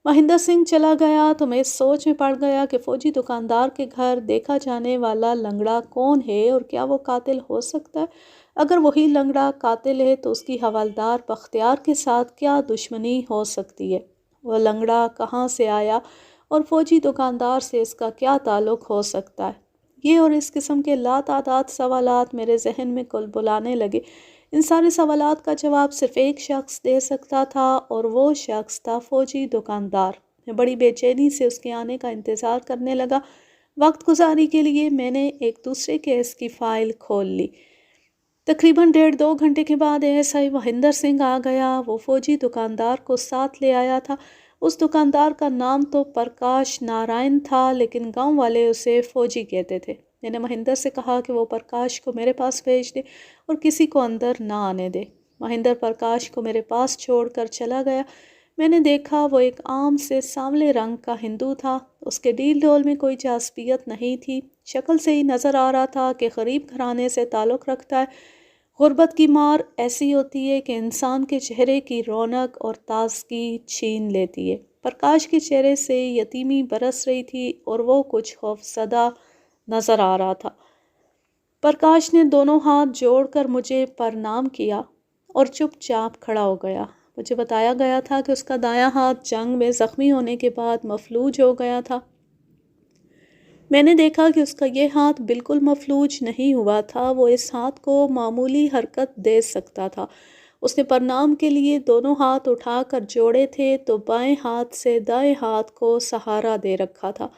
مہندر سنگھ چلا گیا تو میں اس سوچ میں پڑ گیا کہ فوجی دکاندار کے گھر دیکھا جانے والا لنگڑا کون ہے اور کیا وہ قاتل ہو سکتا ہے؟ اگر وہی لنگڑا قاتل ہے تو اس کی حوالدار بختیار کے ساتھ کیا دشمنی ہو سکتی ہے؟ وہ لنگڑا کہاں سے آیا اور فوجی دکاندار سے اس کا کیا تعلق ہو سکتا ہے؟ یہ اور اس قسم کے لاتعداد سوالات میرے ذہن میں کلبلانے لگے۔ ان سارے سوالات کا جواب صرف ایک شخص دے سکتا تھا اور وہ شخص تھا فوجی دکاندار۔ میں بڑی بے چینی سے اس کے آنے کا انتظار کرنے لگا۔ وقت گزاری کے لیے میں نے ایک دوسرے کیس کی فائل کھول لی۔ تقریباً 1.5-2 گھنٹے کے بعد ASI مہندر سنگھ آ گیا۔ وہ فوجی دکاندار کو ساتھ لے آیا تھا۔ اس دکاندار کا نام تو پرکاش نارائن تھا لیکن گاؤں والے اسے فوجی کہتے تھے۔ میں نے مہندر سے کہا کہ وہ پرکاش کو میرے پاس بھیج دے اور کسی کو اندر نہ آنے دے۔ مہندر پرکاش کو میرے پاس چھوڑ کر چلا گیا۔ میں نے دیکھا وہ ایک عام سے سانولے رنگ کا ہندو تھا۔ اس کے ڈیل ڈول میں کوئی جاسپیت نہیں تھی۔ شکل سے ہی نظر آ رہا تھا کہ غریب گھرانے سے تعلق رکھتا ہے۔ غربت کی مار ایسی ہوتی ہے کہ انسان کے چہرے کی رونق اور تازگی چھین لیتی ہے۔ پرکاش کے چہرے سے یتیمی برس رہی تھی اور وہ کچھ خوفزدہ نظر آ رہا تھا۔ پرکاش نے دونوں ہاتھ جوڑ کر مجھے پرنام کیا اور چپ چاپ کھڑا ہو گیا۔ مجھے بتایا گیا تھا کہ اس کا دایاں ہاتھ جنگ میں زخمی ہونے کے بعد مفلوج ہو گیا تھا۔ میں نے دیکھا کہ اس کا یہ ہاتھ بالکل مفلوج نہیں ہوا تھا، وہ اس ہاتھ کو معمولی حرکت دے سکتا تھا۔ اس نے پرنام کے لیے دونوں ہاتھ اٹھا کر جوڑے تھے تو بائیں ہاتھ سے دائیں ہاتھ کو سہارا دے رکھا تھا۔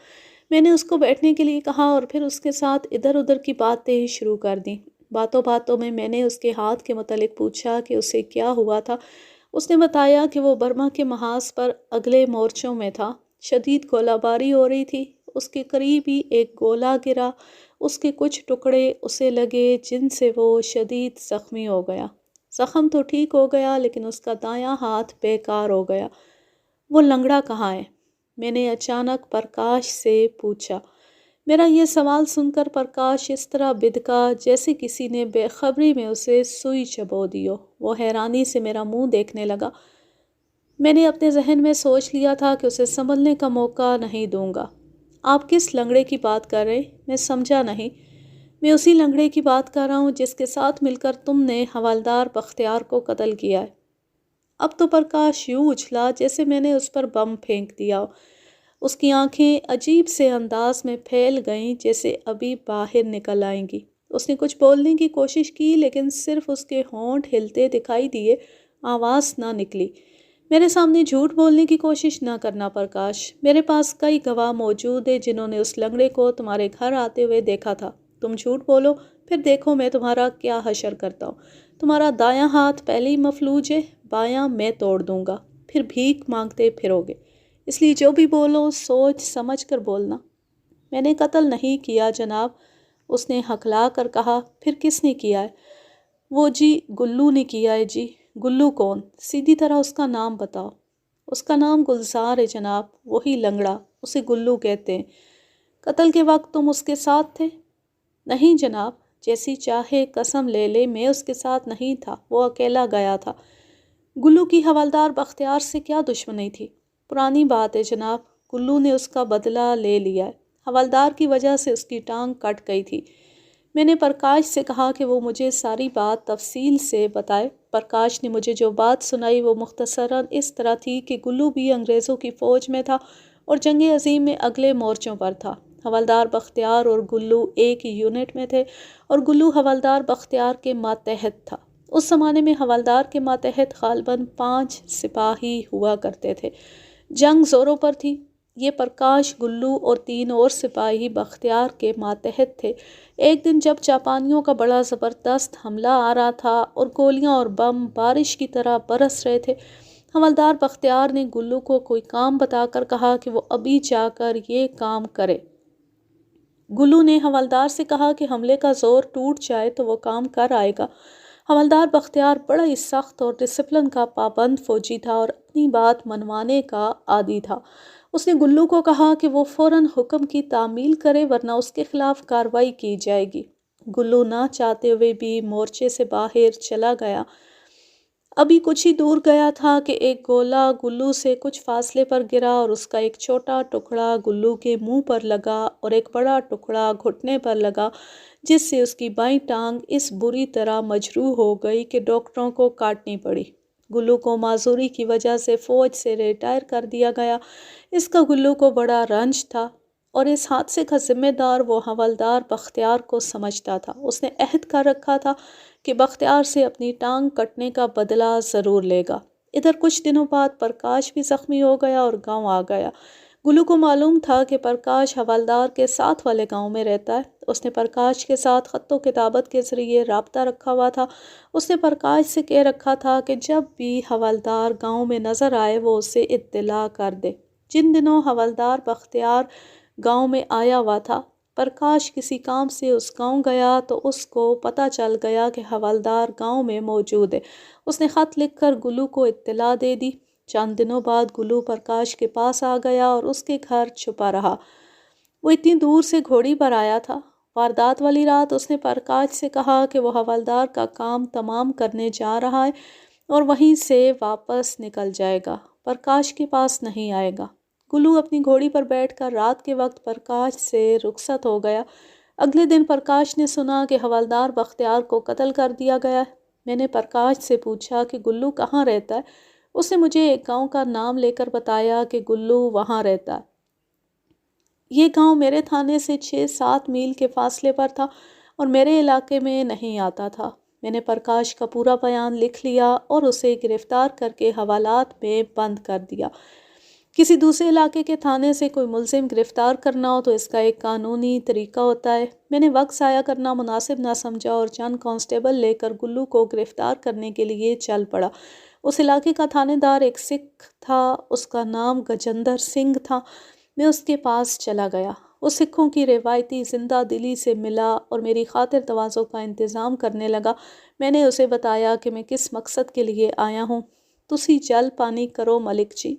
میں نے اس کو بیٹھنے کے لیے کہا اور پھر اس کے ساتھ ادھر ادھر کی باتیں شروع کر دیں۔ باتوں باتوں میں نے اس کے ہاتھ کے متعلق پوچھا کہ اسے کیا ہوا تھا۔ اس نے بتایا کہ وہ برما کے محاذ پر اگلے مورچوں میں تھا۔ شدید گولہ باری ہو رہی تھی۔ اس کے قریب ہی ایک گولہ گرا، اس کے کچھ ٹکڑے اسے لگے جن سے وہ شدید زخمی ہو گیا۔ زخم تو ٹھیک ہو گیا لیکن اس کا دایاں ہاتھ بیکار ہو گیا۔ وہ لنگڑا کہاں ہے؟ میں نے اچانک پرکاش سے پوچھا۔ میرا یہ سوال سن کر پرکاش اس طرح بدکا جیسے کسی نے بے خبری میں اسے سوئی چبو دی ہو۔ وہ حیرانی سے میرا منہ دیکھنے لگا۔ میں نے اپنے ذہن میں سوچ لیا تھا کہ اسے سنبھلنے کا موقع نہیں دوں گا۔ آپ کس لنگڑے کی بات کر رہے؟ میں سمجھا نہیں۔ میں اسی لنگڑے کی بات کر رہا ہوں جس کے ساتھ مل کر تم نے حوالدار بختیار کو قتل کیا ہے۔ اب تو پرکاش یوں اچھلا جیسے میں نے اس پر بم پھینک دیا ہو۔ اس کی آنکھیں عجیب سے انداز میں پھیل گئیں جیسے ابھی باہر نکل آئیں گی۔ اس نے کچھ بولنے کی کوشش کی لیکن صرف اس کے ہونٹ ہلتے دکھائی دیے، آواز نہ نکلی۔ میرے سامنے جھوٹ بولنے کی کوشش نہ کرنا پرکاش۔ میرے پاس کئی گواہ موجود ہیں جنہوں نے اس لنگڑے کو تمہارے گھر آتے ہوئے دیکھا تھا۔ تم جھوٹ بولو، پھر دیکھو میں تمہارا کیا حشر کرتا ہوں۔ تمہارا دایاں ہاتھ پہلے ہی مفلوج ہے، بایاں میں توڑ دوں گا، پھر بھیک مانگتے پھرو گے۔ اس لیے جو بھی بولو سوچ سمجھ کر بولنا۔ میں نے قتل نہیں کیا جناب، اس نے ہکلا کر کہا۔ پھر کس نے کیا ہے؟ وہ جی گلو نے کیا ہے جی۔ گلو کون؟ سیدھی طرح اس کا نام بتاؤ۔ اس کا نام گلزار ہے جناب، وہی لنگڑا، اسے گلو کہتے ہیں۔ قتل کے وقت تم اس کے ساتھ تھے؟ نہیں جناب، جیسی چاہے قسم لے لے، میں اس کے ساتھ نہیں تھا، وہ اکیلا گیا تھا۔ گلو کی حوالدار بختیار سے کیا دشمنی تھی؟ پرانی بات ہے جناب، گلو نے اس کا بدلہ لے لیا ہے۔ حوالدار کی وجہ سے اس کی ٹانگ کٹ گئی تھی۔ میں نے پرکاش سے کہا کہ وہ مجھے ساری بات تفصیل سے بتائے۔ پرکاش نے مجھے جو بات سنائی وہ مختصراً اس طرح تھی کہ گلو بھی انگریزوں کی فوج میں تھا اور جنگ عظیم میں اگلے مورچوں پر تھا۔ حوالدار بختیار اور گلو ایک ہی یونٹ میں تھے اور گلو حوالدار بختیار کے ماتحت تھا۔ اس زمانے میں حوالدار کے ماتحت غالباً 5 سپاہی ہوا کرتے تھے۔ جنگ زوروں پر تھی۔ یہ پرکاش، گلو اور 3 اور سپاہی بختیار کے ماتحت تھے۔ ایک دن جب جاپانیوں کا بڑا زبردست حملہ آ رہا تھا اور گولیاں اور بم بارش کی طرح برس رہے تھے، حوالدار بختیار نے گلو کو کوئی کام بتا کر کہا کہ وہ ابھی جا کر یہ کام کرے۔ گلو نے حوالدار سے کہا کہ حملے کا زور ٹوٹ جائے تو وہ کام کر آئے گا۔ حوالدار بختیار بڑا ہی سخت اور ڈسپلن کا پابند فوجی تھا اور اپنی بات منوانے کا عادی تھا۔ اس نے گلو کو کہا کہ وہ فوراً حکم کی تعمیل کرے ورنہ اس کے خلاف کارروائی کی جائے گی۔ گلو نہ چاہتے ہوئے بھی مورچے سے باہر چلا گیا۔ ابھی کچھ ہی دور گیا تھا کہ ایک گولہ گلو سے کچھ فاصلے پر گرا اور اس کا ایک چھوٹا ٹکڑا گلو کے منہ پر لگا اور ایک بڑا ٹکڑا گھٹنے پر لگا جس سے اس کی بائیں ٹانگ اس بری طرح مجروح ہو گئی کہ ڈاکٹروں کو کاٹنی پڑی۔ گلو کو معذوری کی وجہ سے فوج سے ریٹائر کر دیا گیا۔ اس کا گلو کو بڑا رنج تھا اور اس حادثے کا ذمہ دار وہ حوالدار بختیار کو سمجھتا تھا۔ اس نے عہد کر رکھا تھا کہ بختیار سے اپنی ٹانگ کٹنے کا بدلہ ضرور لے گا۔ ادھر کچھ دنوں بعد پرکاش بھی زخمی ہو گیا اور گاؤں آ گیا۔ گلو کو معلوم تھا کہ پرکاش حوالدار کے ساتھ والے گاؤں میں رہتا ہے۔ اس نے پرکاش کے ساتھ خط و کتابت کے ذریعے رابطہ رکھا ہوا تھا۔ اس نے پرکاش سے کہہ رکھا تھا کہ جب بھی حوالدار گاؤں میں نظر آئے وہ اسے اطلاع کر دے۔ جن دنوں حوالدار بختیار گاؤں میں آیا ہوا تھا، پرکاش کسی کام سے اس گاؤں گیا تو اس کو پتہ چل گیا کہ حوالدار گاؤں میں موجود ہے۔ اس نے خط لکھ کر گلو کو اطلاع دے دی۔ چند دنوں بعد گلو پرکاش کے پاس آ گیا اور اس کے گھر چھپا رہا۔ وہ اتنی دور سے گھوڑی پر آیا تھا۔ واردات والی رات اس نے پرکاش سے کہا کہ وہ حوالدار کا کام تمام کرنے جا رہا ہے اور وہیں سے واپس نکل جائے گا، پرکاش کے پاس نہیں آئے گا۔ گلو اپنی گھوڑی پر بیٹھ کر رات کے وقت پرکاش سے رخصت ہو گیا۔ اگلے دن پرکاش نے سنا کہ حوالدار بختیار کو قتل کر دیا گیا ہے۔ میں نے پرکاش سے پوچھا کہ گلو کہاں رہتا ہے۔ اس نے مجھے ایک گاؤں کا نام لے کر بتایا کہ گلو وہاں رہتا ہے۔ یہ گاؤں میرے تھانے سے 6-7 میل کے فاصلے پر تھا اور میرے علاقے میں نہیں آتا تھا۔ میں نے پرکاش کا پورا بیان لکھ لیا اور اسے گرفتار کر کے حوالات میں بند کر دیا۔ کسی دوسرے علاقے کے تھانے سے کوئی ملزم گرفتار کرنا ہو تو اس کا ایک قانونی طریقہ ہوتا ہے۔ میں نے وقت ضائع کرنا مناسب نہ سمجھا اور چند کانسٹیبل لے کر گلو کو گرفتار کرنے کے لیے چل پڑا۔ اس علاقے کا تھانے دار ایک سکھ تھا، اس کا نام گجندر سنگھ تھا۔ میں اس کے پاس چلا گیا، وہ سکھوں کی روایتی زندہ دلی سے ملا اور میری خاطر تواضع کا انتظام کرنے لگا۔ میں نے اسے بتایا کہ میں کس مقصد کے لیے آیا ہوں۔ تسی جل پانی کرو ملک جی،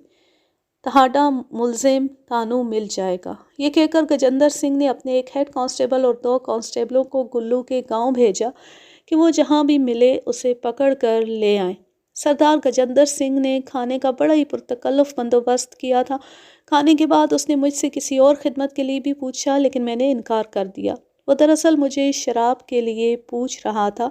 تہاڈا ملزم تانوں مل جائے گا۔ یہ کہہ کر گجندر سنگھ نے اپنے ایک ہیڈ کانسٹیبل اور 2 کانسٹیبلوں کو گلو کے گاؤں بھیجا کہ وہ جہاں بھی ملے اسے پکڑ کر لے آئیں۔ سردار گجندر سنگھ نے کھانے کا بڑا ہی پرتکلف بندوبست کیا تھا۔ کھانے کے بعد اس نے مجھ سے کسی اور خدمت کے لیے بھی پوچھا لیکن میں نے انکار کر دیا۔ وہ دراصل مجھے شراب کے لیے پوچھ رہا تھا۔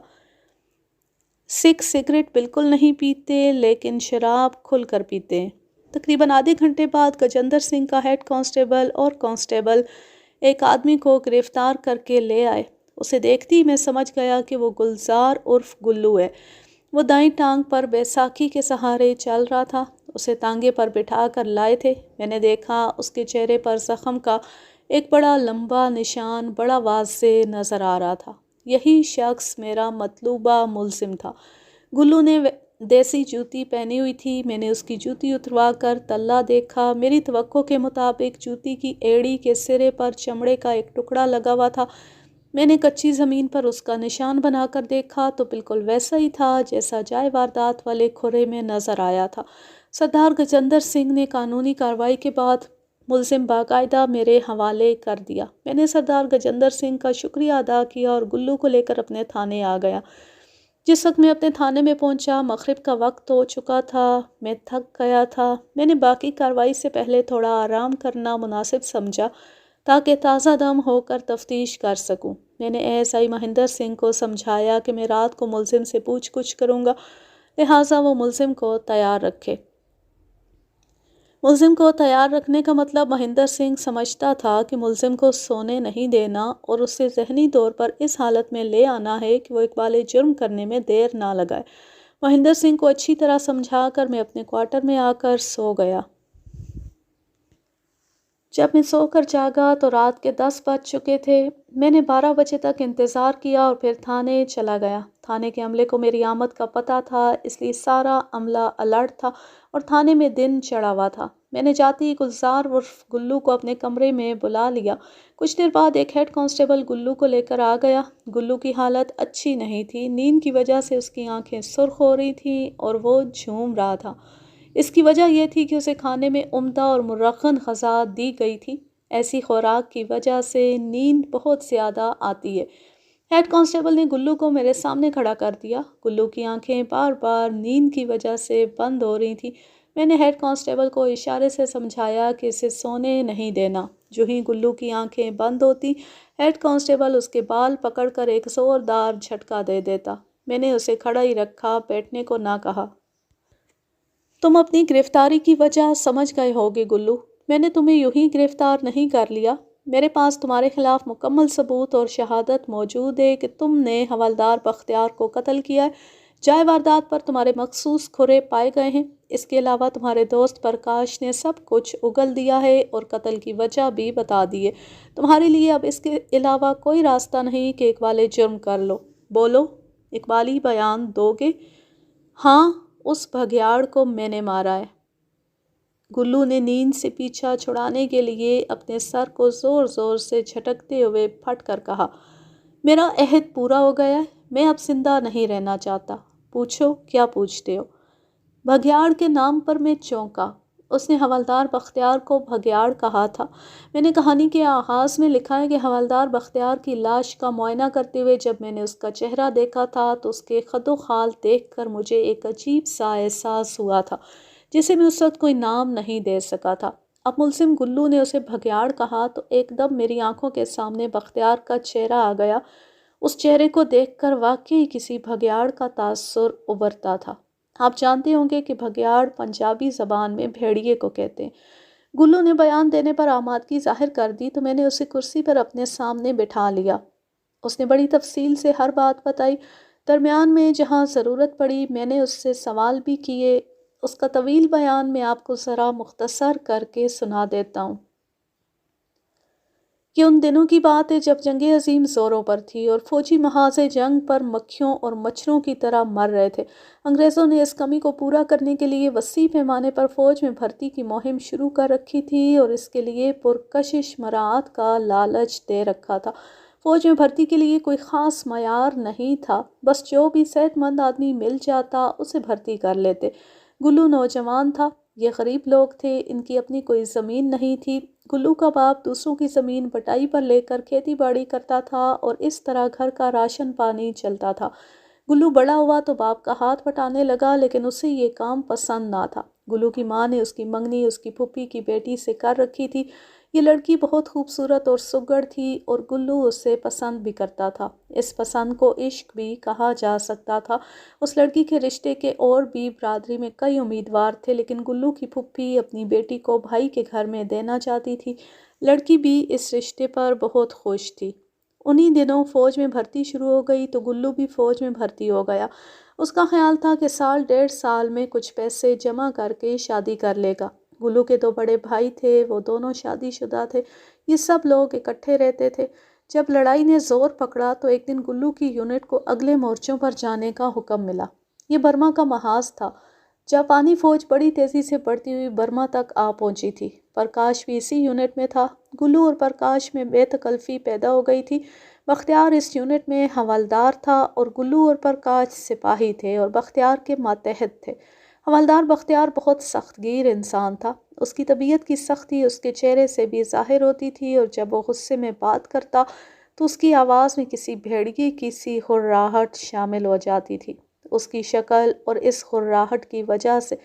سکھ سگریٹ بالکل نہیں پیتے لیکن شراب کھل کر پیتے ہیں۔ تقریباً آدھے گھنٹے بعد گجندر سنگھ کا ہیڈ کانسٹیبل اور کانسٹیبل ایک آدمی کو گرفتار کر کے لے آئے۔ اسے دیکھتی ہی میں سمجھ گیا کہ وہ گلزار عرف گلو ہے۔ وہ دائیں ٹانگ پر بیساکھی کے سہارے چل رہا تھا۔ اسے تانگے پر بٹھا کر لائے تھے۔ میں نے دیکھا اس کے چہرے پر زخم کا ایک بڑا لمبا نشان بڑا واضح نظر آ رہا تھا۔ یہی شخص میرا مطلوبہ ملزم تھا۔ گلو نے دیسی جوتی پہنی ہوئی تھی۔ میں نے اس کی جوتی اتروا کر تلہ دیکھا۔ میری توقع کے مطابق جوتی کی ایڑی کے سرے پر چمڑے کا ایک ٹکڑا لگا ہوا تھا۔ میں نے کچی زمین پر اس کا نشان بنا کر دیکھا تو بالکل ویسا ہی تھا جیسا جائے واردات والے کھرے میں نظر آیا تھا۔ سردار گجندر سنگھ نے قانونی کارروائی کے بعد ملزم باقاعدہ میرے حوالے کر دیا۔ میں نے سردار گجندر سنگھ کا شکریہ ادا کیا اور گلو کو لے کر اپنے تھانے آ گیا۔ جس وقت میں اپنے تھانے میں پہنچا مغرب کا وقت ہو چکا تھا۔ میں تھک گیا تھا۔ میں نے باقی کارروائی سے پہلے تھوڑا آرام کرنا مناسب سمجھا تاکہ تازہ دم ہو کر تفتیش کر سکوں۔ میں نے ASI مہندر سنگھ کو سمجھایا کہ میں رات کو ملزم سے پوچھ گچھ کروں گا، لہٰذا وہ ملزم کو تیار رکھے۔ ملزم کو تیار رکھنے کا مطلب مہندر سنگھ سمجھتا تھا کہ ملزم کو سونے نہیں دینا اور اسے ذہنی طور پر اس حالت میں لے آنا ہے کہ وہ اقبال جرم کرنے میں دیر نہ لگائے۔ مہندر سنگھ کو اچھی طرح سمجھا کر میں اپنے کوارٹر میں آ کر سو گیا۔ جب میں سو کر جاگا تو رات کے 10 بج چکے تھے۔ میں نے 12 بجے تک انتظار کیا اور پھر تھانے چلا گیا۔ تھانے کے عملے کو میری آمد کا پتہ تھا، اس لیے سارا عملہ الرٹ تھا اور تھانے میں دن چڑھا ہوا تھا۔ میں نے جاتے ہی گلزار عرف گلو کو اپنے کمرے میں بلا لیا۔ کچھ دیر بعد ایک ہیڈ کانسٹیبل گلو کو لے کر آ گیا۔ گلو کی حالت اچھی نہیں تھی۔ نیند کی وجہ سے اس کی آنکھیں سرخ ہو رہی تھیں اور وہ جھوم رہا تھا۔ اس کی وجہ یہ تھی کہ اسے کھانے میں عمدہ اور مرغن غذا دی گئی تھی۔ ایسی خوراک کی وجہ سے نیند بہت زیادہ آتی ہے۔ ہیڈ کانسٹیبل نے گلو کو میرے سامنے کھڑا کر دیا۔ گلو کی آنکھیں بار بار نیند کی وجہ سے بند ہو رہی تھیں۔ میں نے ہیڈ کانسٹیبل کو اشارے سے سمجھایا کہ اسے سونے نہیں دینا۔ جو ہی گلو کی آنکھیں بند ہوتی، ہیڈ کانسٹیبل اس کے بال پکڑ کر ایک زوردار جھٹکا دے دیتا۔ میں نے اسے کھڑا ہی رکھا، بیٹھنے کو نہ کہا۔ تم اپنی گرفتاری کی وجہ سمجھ گئے ہوگے گلو۔ میں نے تمہیں یوں ہی گرفتار نہیں کر لیا۔ میرے پاس تمہارے خلاف مکمل ثبوت اور شہادت موجود ہے کہ تم نے حوالدار بختیار کو قتل کیا ہے۔ جائے واردات پر تمہارے مخصوص کھرے پائے گئے ہیں۔ اس کے علاوہ تمہارے دوست پرکاش نے سب کچھ اگل دیا ہے اور قتل کی وجہ بھی بتا دی ہے۔ تمہارے لیے اب اس کے علاوہ کوئی راستہ نہیں کہ اقبال جرم کر لو۔ بولو، اقبالی بیان دو گے؟ ہاں، اس بھگیاڑ کو میں نے مارا ہے۔ گلو نے نیند سے پیچھا چھڑانے کے لیے اپنے سر کو زور زور سے جھٹکتے ہوئے پھٹ کر کہا، میرا عہد پورا ہو گیا ہے، میں اب زندہ نہیں رہنا چاہتا۔ پوچھو، کیا پوچھتے ہو؟ بھگیاڑ کے نام پر میں چونکا۔ اس نے حوالدار بختیار کو بھگیاڑ کہا تھا۔ میں نے کہانی کے آغاز میں لکھا ہے کہ حوالدار بختیار کی لاش کا معائنہ کرتے ہوئے جب میں نے اس کا چہرہ دیکھا تھا تو اس کے خد و خال دیکھ کر مجھے ایک عجیب سا احساس ہوا تھا جسے میں اس وقت کوئی نام نہیں دے سکا تھا۔ اب ملزم گلو نے اسے بھگیاڑ کہا تو ایک دم میری آنکھوں کے سامنے بختیار کا چہرہ آ گیا۔ اس چہرے کو دیکھ کر واقعی کسی بھگیاڑ کا تاثر ابھرتا تھا۔ آپ جانتے ہوں گے کہ بھگیاڑ پنجابی زبان میں بھیڑیے کو کہتے ہیں۔ گلو نے بیان دینے پر آمادگی ظاہر کر دی تو میں نے اسے کرسی پر اپنے سامنے بٹھا لیا۔ اس نے بڑی تفصیل سے ہر بات بتائی۔ درمیان میں جہاں ضرورت پڑی میں نے اس سے سوال بھی کیے۔ اس کا طویل بیان میں آپ کو ذرا مختصر کر کے سنا دیتا ہوں۔ یہ ان دنوں کی بات ہے جب جنگ عظیم زوروں پر تھی اور فوجی محاذ جنگ پر مکھیوں اور مچھروں کی طرح مر رہے تھے۔ انگریزوں نے اس کمی کو پورا کرنے کے لیے وسیع پیمانے پر فوج میں بھرتی کی مہم شروع کر رکھی تھی اور اس کے لیے پرکشش مراعات کا لالچ دے رکھا تھا۔ فوج میں بھرتی کے لیے کوئی خاص معیار نہیں تھا، بس جو بھی صحت مند آدمی مل جاتا اسے بھرتی کر لیتے۔ گلو نوجوان تھا، یہ غریب لوگ تھے، ان کی اپنی کوئی زمین نہیں تھی۔ گلو کا باپ دوسروں کی زمین بٹائی پر لے کر کھیتی باڑی کرتا تھا اور اس طرح گھر کا راشن پانی چلتا تھا۔ گلو بڑا ہوا تو باپ کا ہاتھ بٹانے لگا، لیکن اسے یہ کام پسند نہ تھا۔ گلو کی ماں نے اس کی منگنی اس کی پھوپھی کی بیٹی سے کر رکھی تھی۔ یہ لڑکی بہت خوبصورت اور سگڑ تھی اور گلو اسے پسند بھی کرتا تھا۔ اس پسند کو عشق بھی کہا جا سکتا تھا۔ اس لڑکی کے رشتے کے اور بھی برادری میں کئی امیدوار تھے، لیکن گلو کی پھوپھی اپنی بیٹی کو بھائی کے گھر میں دینا چاہتی تھی۔ لڑکی بھی اس رشتے پر بہت خوش تھی۔ انہی دنوں فوج میں بھرتی شروع ہو گئی تو گلو بھی فوج میں بھرتی ہو گیا۔ اس کا خیال تھا کہ سال ڈیڑھ سال میں کچھ پیسے جمع کر کے شادی کر لے گا۔ گلو کے دو بڑے بھائی تھے، وہ دونوں شادی شدہ تھے۔ یہ سب لوگ اکٹھے رہتے تھے۔ جب لڑائی نے زور پکڑا تو ایک دن گلو کی یونٹ کو اگلے مورچوں پر جانے کا حکم ملا۔ یہ برما کا محاذ تھا۔ جاپانی فوج بڑی تیزی سے بڑھتی ہوئی برما تک آ پہنچی تھی۔ پرکاش بھی اسی یونٹ میں تھا۔ گلو اور پرکاش میں بے تکلفی پیدا ہو گئی تھی۔ بختیار اس یونٹ میں حوالدار تھا اور گلو اور پرکاش سپاہی تھے اور بختیار کے ماتحت تھے۔ حوالدار بختیار بہت سخت گیر انسان تھا۔ اس کی طبیعت کی سختی اس کے چہرے سے بھی ظاہر ہوتی تھی اور جب وہ غصے میں بات کرتا تو اس کی آواز میں کسی بھیڑیے کی سی ہرراہٹ شامل ہو جاتی تھی۔ اس کی شکل اور اس ہرراہٹ کی وجہ سے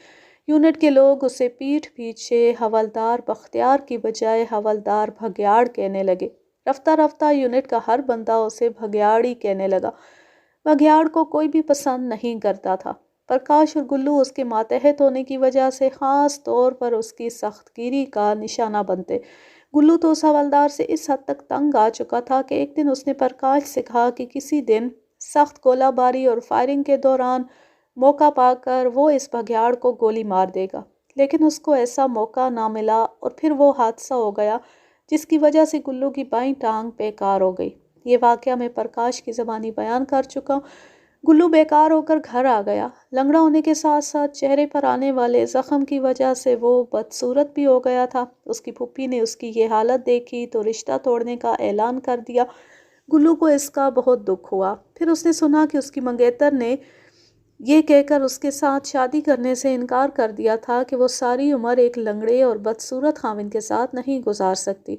یونٹ کے لوگ اسے پیٹھ پیچھے حوالدار بختیار کی بجائے حوالدار بھگیاڑ کہنے لگے۔ رفتہ رفتہ یونٹ کا ہر بندہ اسے بھگیاڑ ہی کہنے لگا۔ بھگیاڑ کو کوئی بھی پسند نہیں کرتا تھا۔ پرکاش اور گلو اس کے ماتحت ہونے کی وجہ سے خاص طور پر اس کی سخت گیری کا نشانہ بنتے۔ گلو تو اس حوالدار سے اس حد تک تنگ آ چکا تھا کہ ایک دن اس نے پرکاش سے کہا کہ کسی دن سخت گولہ باری اور فائرنگ کے دوران موقع پا کر وہ اس بھگیاڑ کو گولی مار دے گا، لیکن اس کو ایسا موقع نہ ملا اور پھر وہ حادثہ ہو گیا جس کی وجہ سے گلو کی بائیں ٹانگ بیکار ہو گئی۔ یہ واقعہ میں پرکاش کی زبانی بیان کر چکا ہوں۔ گلو بیکار ہو کر گھر آ گیا۔ لنگڑا ہونے کے ساتھ ساتھ چہرے پر آنے والے زخم کی وجہ سے وہ بدصورت بھی ہو گیا تھا۔ اس کی پھوپھی نے اس کی یہ حالت دیکھی تو رشتہ توڑنے کا اعلان کر دیا۔ گلو کو اس کا بہت دکھ ہوا۔ پھر اس نے سنا کہ اس کی منگیتر نے یہ کہہ کر اس کے ساتھ شادی کرنے سے انکار کر دیا تھا کہ وہ ساری عمر ایک لنگڑے اور بدصورت خاوند کے ساتھ نہیں گزار سکتی۔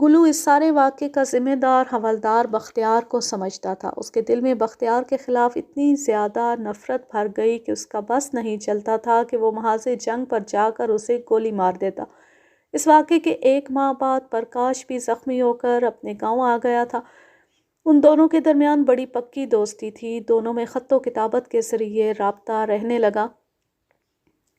گلو اس سارے واقعے کا ذمہ دار حوالدار بختیار کو سمجھتا تھا۔ اس کے دل میں بختیار کے خلاف اتنی زیادہ نفرت بھر گئی کہ اس کا بس نہیں چلتا تھا کہ وہ محاذ جنگ پر جا کر اسے گولی مار دیتا۔ اس واقعے کے ایک ماہ بعد پرکاش بھی زخمی ہو کر اپنے گاؤں آ گیا تھا۔ ان دونوں کے درمیان بڑی پکی دوستی تھی۔ دونوں میں خط و کتابت کے ذریعے رابطہ رہنے لگا۔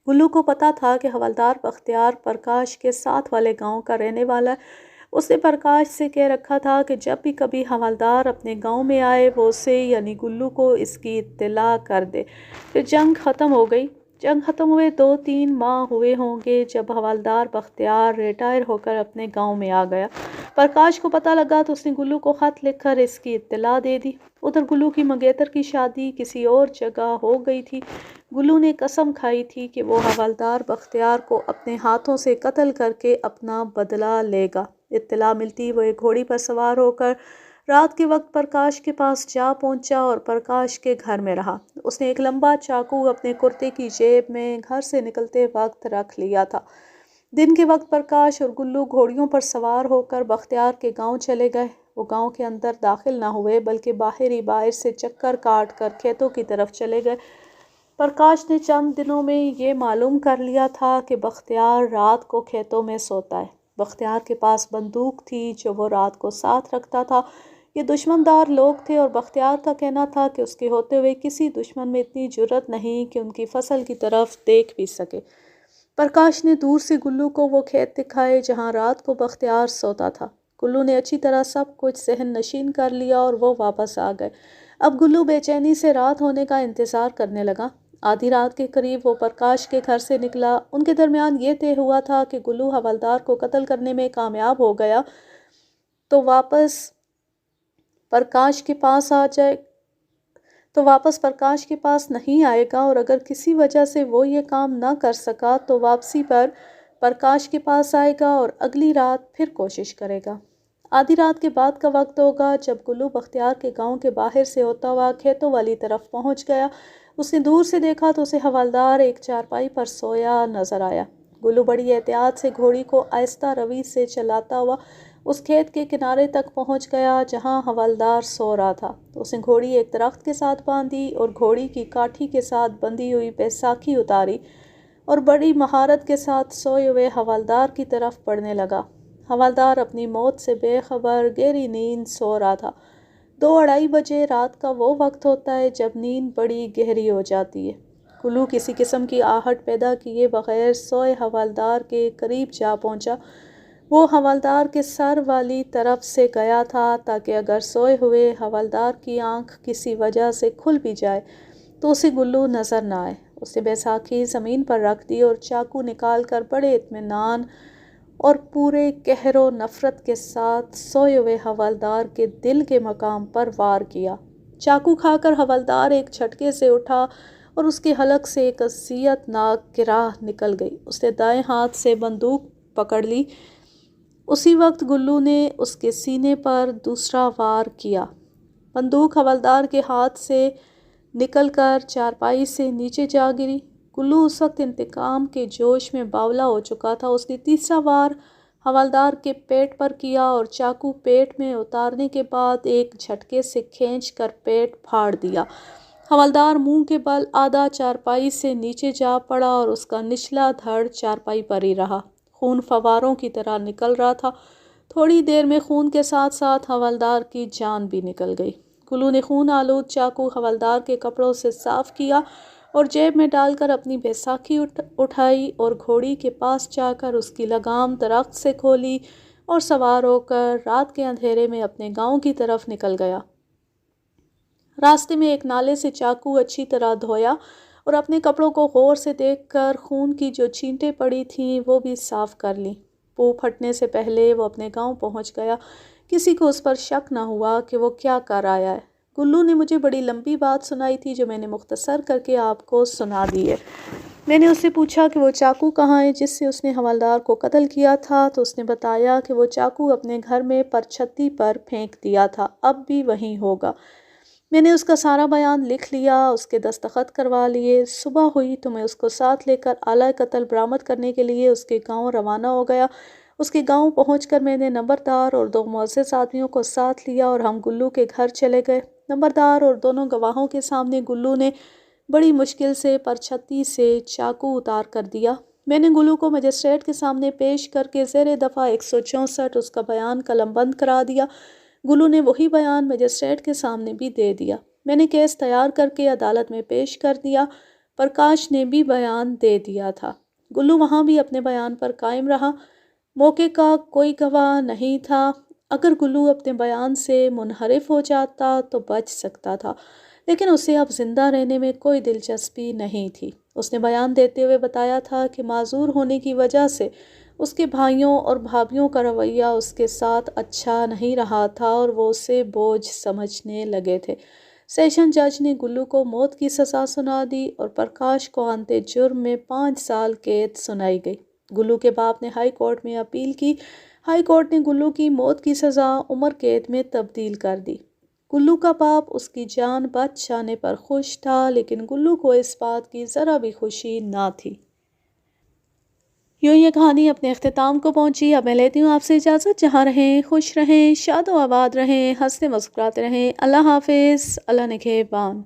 گلو کو پتا تھا کہ حوالدار بختیار پرکاش کے ساتھ والے گاؤں کا رہنے والا ہے۔ اس نے پرکاش سے کہہ رکھا تھا کہ جب بھی کبھی حوالدار اپنے گاؤں میں آئے وہ اسے یعنی گلو کو اس کی اطلاع کر دے۔ پھر جنگ ختم ہو گئی۔ جنگ ختم ہوئے 2-3 ماہ ہوئے ہوں گے جب حوالدار بختیار ریٹائر ہو کر اپنے گاؤں میں آ گیا۔ پرکاش کو پتہ لگا تو اس نے گلو کو خط لکھ کر اس کی اطلاع دے دی۔ ادھر گلو کی منگیتر کی شادی کسی اور جگہ ہو گئی تھی۔ گلو نے قسم کھائی تھی کہ وہ حوالدار بختیار کو اپنے ہاتھوں سے قتل کر کے اپنا بدلہ لے گا۔ اطلاع ملتی وہ ایک گھوڑی پر سوار ہو کر رات کے وقت پرکاش کے پاس جا پہنچا اور پرکاش کے گھر میں رہا۔ اس نے ایک لمبا چاقو اپنے کرتے کی جیب میں گھر سے نکلتے وقت رکھ لیا تھا۔ دن کے وقت پرکاش اور گلو گھوڑیوں پر سوار ہو کر بختیار کے گاؤں چلے گئے۔ وہ گاؤں کے اندر داخل نہ ہوئے بلکہ باہر سے چکر کاٹ کر کھیتوں کی طرف چلے گئے۔ پرکاش نے چند دنوں میں یہ معلوم کر لیا تھا کہ بختیار رات کو کھیتوں میں سوتا ہے۔ بختیار کے پاس بندوق تھی جو وہ رات کو ساتھ رکھتا تھا۔ یہ دشمن دار لوگ تھے اور بختیار کا کہنا تھا کہ اس کے ہوتے ہوئے کسی دشمن میں اتنی جرأت نہیں کہ ان کی فصل کی طرف دیکھ بھی سکے۔ پرکاش نے دور سے گلو کو وہ کھیت دکھائے جہاں رات کو بختیار سوتا تھا۔ گلو نے اچھی طرح سب کچھ ذہن نشین کر لیا اور وہ واپس آ گئے۔ اب گلو بے چینی سے رات ہونے کا انتظار کرنے لگا۔ آدھی رات کے قریب وہ پرکاش کے گھر سے نکلا۔ ان کے درمیان یہ طے ہوا تھا کہ گلو حوالدار کو قتل کرنے میں کامیاب ہو گیا تو واپس پرکاش کے پاس نہیں آئے گا، اور اگر کسی وجہ سے وہ یہ کام نہ کر سکا تو واپسی پر پرکاش کے پاس آئے گا اور اگلی رات پھر کوشش کرے گا۔ آدھی رات کے بعد کا وقت ہوگا جب گلو بختیار کے گاؤں کے باہر سے ہوتا ہوا کھیتوں والی طرف پہنچ گیا۔ اس نے دور سے دیکھا تو اسے حوالدار ایک چارپائی پر سویا نظر آیا۔ گلو بڑی احتیاط سے گھوڑی کو آہستہ روی سے چلاتا ہوا اس کھیت کے کنارے تک پہنچ گیا جہاں حوالدار سو رہا تھا۔ اس نے گھوڑی ایک درخت کے ساتھ باندھی اور گھوڑی کی کاٹھی کے ساتھ بندھی ہوئی بیساکھی اتاری اور بڑی مہارت کے ساتھ سوئے ہوئے حوالدار کی طرف بڑھنے لگا۔ حوالدار اپنی موت سے بے خبر گہری نیند سو رہا تھا۔ 2-2:30 بجے رات کا وہ وقت ہوتا ہے جب نیند بڑی گہری ہو جاتی ہے۔ گلو کسی قسم کی آہٹ پیدا کیے بغیر سوئے حوالدار کے قریب جا پہنچا۔ وہ حوالدار کے سر والی طرف سے گیا تھا تاکہ اگر سوئے ہوئے حوالدار کی آنکھ کسی وجہ سے کھل بھی جائے تو اسے گلو نظر نہ آئے۔ اس نے بیساکھی زمین پر رکھ دی اور چاقو نکال کر بڑے اطمینان اور پورے قہر و نفرت کے ساتھ سوئے ہوئے حوالدار کے دل کے مقام پر وار کیا۔ چاقو کھا کر حوالدار ایک جھٹکے سے اٹھا اور اس کے حلق سے ایک اذیت ناک گراہ نکل گئی۔ اس نے دائیں ہاتھ سے بندوق پکڑ لی۔ اسی وقت گلو نے اس کے سینے پر دوسرا وار کیا۔ بندوق حوالدار کے ہاتھ سے نکل کر چارپائی سے نیچے جا گری۔ گلو اس وقت انتقام کے جوش میں باولا ہو چکا تھا۔ اس نے تیسرا وار حوالدار کے پیٹ پر کیا اور چاقو پیٹ میں اتارنے کے بعد ایک جھٹکے سے کھینچ کر پیٹ پھاڑ دیا۔ حوالدار منہ کے بل آدھا چارپائی سے نیچے جا پڑا اور اس کا نچلا دھڑ چارپائی پر ہی رہا۔ خون فواروں کی طرح نکل رہا تھا۔ تھوڑی دیر میں خون کے ساتھ ساتھ حوالدار کی جان بھی نکل گئی۔ گلو نے خون آلود چاقو حوالدار کے کپڑوں سے صاف کیا اور جیب میں ڈال کر اپنی بیساکھی اٹھائی اور گھوڑی کے پاس جا کر اس کی لگام درخت سے کھولی اور سوار ہو کر رات کے اندھیرے میں اپنے گاؤں کی طرف نکل گیا۔ راستے میں ایک نالے سے چاقو اچھی طرح دھویا اور اپنے کپڑوں کو غور سے دیکھ کر خون کی جو چھینٹیں پڑی تھیں وہ بھی صاف کر لیں۔ پھوپ ہٹنے سے پہلے وہ اپنے گاؤں پہنچ گیا۔ کسی کو اس پر شک نہ ہوا کہ وہ کیا کر آیا ہے۔ گلو نے مجھے بڑی لمبی بات سنائی تھی جو میں نے مختصر کر کے آپ کو سنا دی ہے۔ میں نے اس سے پوچھا کہ وہ چاقو کہاں ہے جس سے اس نے حوالدار کو قتل کیا تھا تو اس نے بتایا کہ وہ چاقو اپنے گھر میں پرچھتی پر پھینک دیا تھا، اب بھی وہیں ہوگا۔ میں نے اس کا سارا بیان لکھ لیا، اس کے دستخط کروا لیے۔ صبح ہوئی تو میں اس کو ساتھ لے کر آلہ قتل برآمد کرنے کے لیے اس کے گاؤں روانہ ہو گیا۔ اس کے گاؤں پہنچ کر میں نے نمبردار اور 2 معزز آدمیوں کو ساتھ لیا اور ہم گلو کے گھر چلے گئے۔ نمبردار اور دونوں گواہوں کے سامنے گلو نے بڑی مشکل سے پرچھتی سے چاقو اتار کر دیا۔ میں نے گلو کو مجسٹریٹ کے سامنے پیش کر کے زیر دفعہ 164 اس کا بیان قلم بند کرا دیا۔ گلو نے وہی بیان مجسٹریٹ کے سامنے بھی دے دیا۔ میں نے کیس تیار کر کے عدالت میں پیش کر دیا۔ پرکاش نے بھی بیان دے دیا تھا۔ گلو وہاں بھی اپنے بیان پر قائم رہا۔ موقع کا کوئی گواہ نہیں تھا۔ اگر گلو اپنے بیان سے منحرف ہو جاتا تو بچ سکتا تھا، لیکن اسے اب زندہ رہنے میں کوئی دلچسپی نہیں تھی۔ اس نے بیان دیتے ہوئے بتایا تھا کہ معذور ہونے کی وجہ سے اس کے بھائیوں اور بھابھیوں کا رویہ اس کے ساتھ اچھا نہیں رہا تھا اور وہ اسے بوجھ سمجھنے لگے تھے۔ سیشن جج نے گلو کو موت کی سزا سنا دی اور پرکاش کو انتے جرم میں 5 سال قید سنائی گئی۔ گلو کے باپ نے ہائی کورٹ میں اپیل کی۔ ہائی کورٹ نے گلو کی موت کی سزا عمر قید میں تبدیل کر دی۔ گلو کا باپ اس کی جان بچ جانے پر خوش تھا، لیکن گلو کو اس بات کی ذرا بھی خوشی نہ تھی۔ یوں یہ کہانی اپنے اختتام کو پہنچی۔ اب میں لیتی ہوں آپ سے اجازت۔ جہاں رہیں خوش رہیں، شاد و آباد رہیں، ہنستے مسکراتے رہیں۔ اللہ حافظ، اللہ نگہبان۔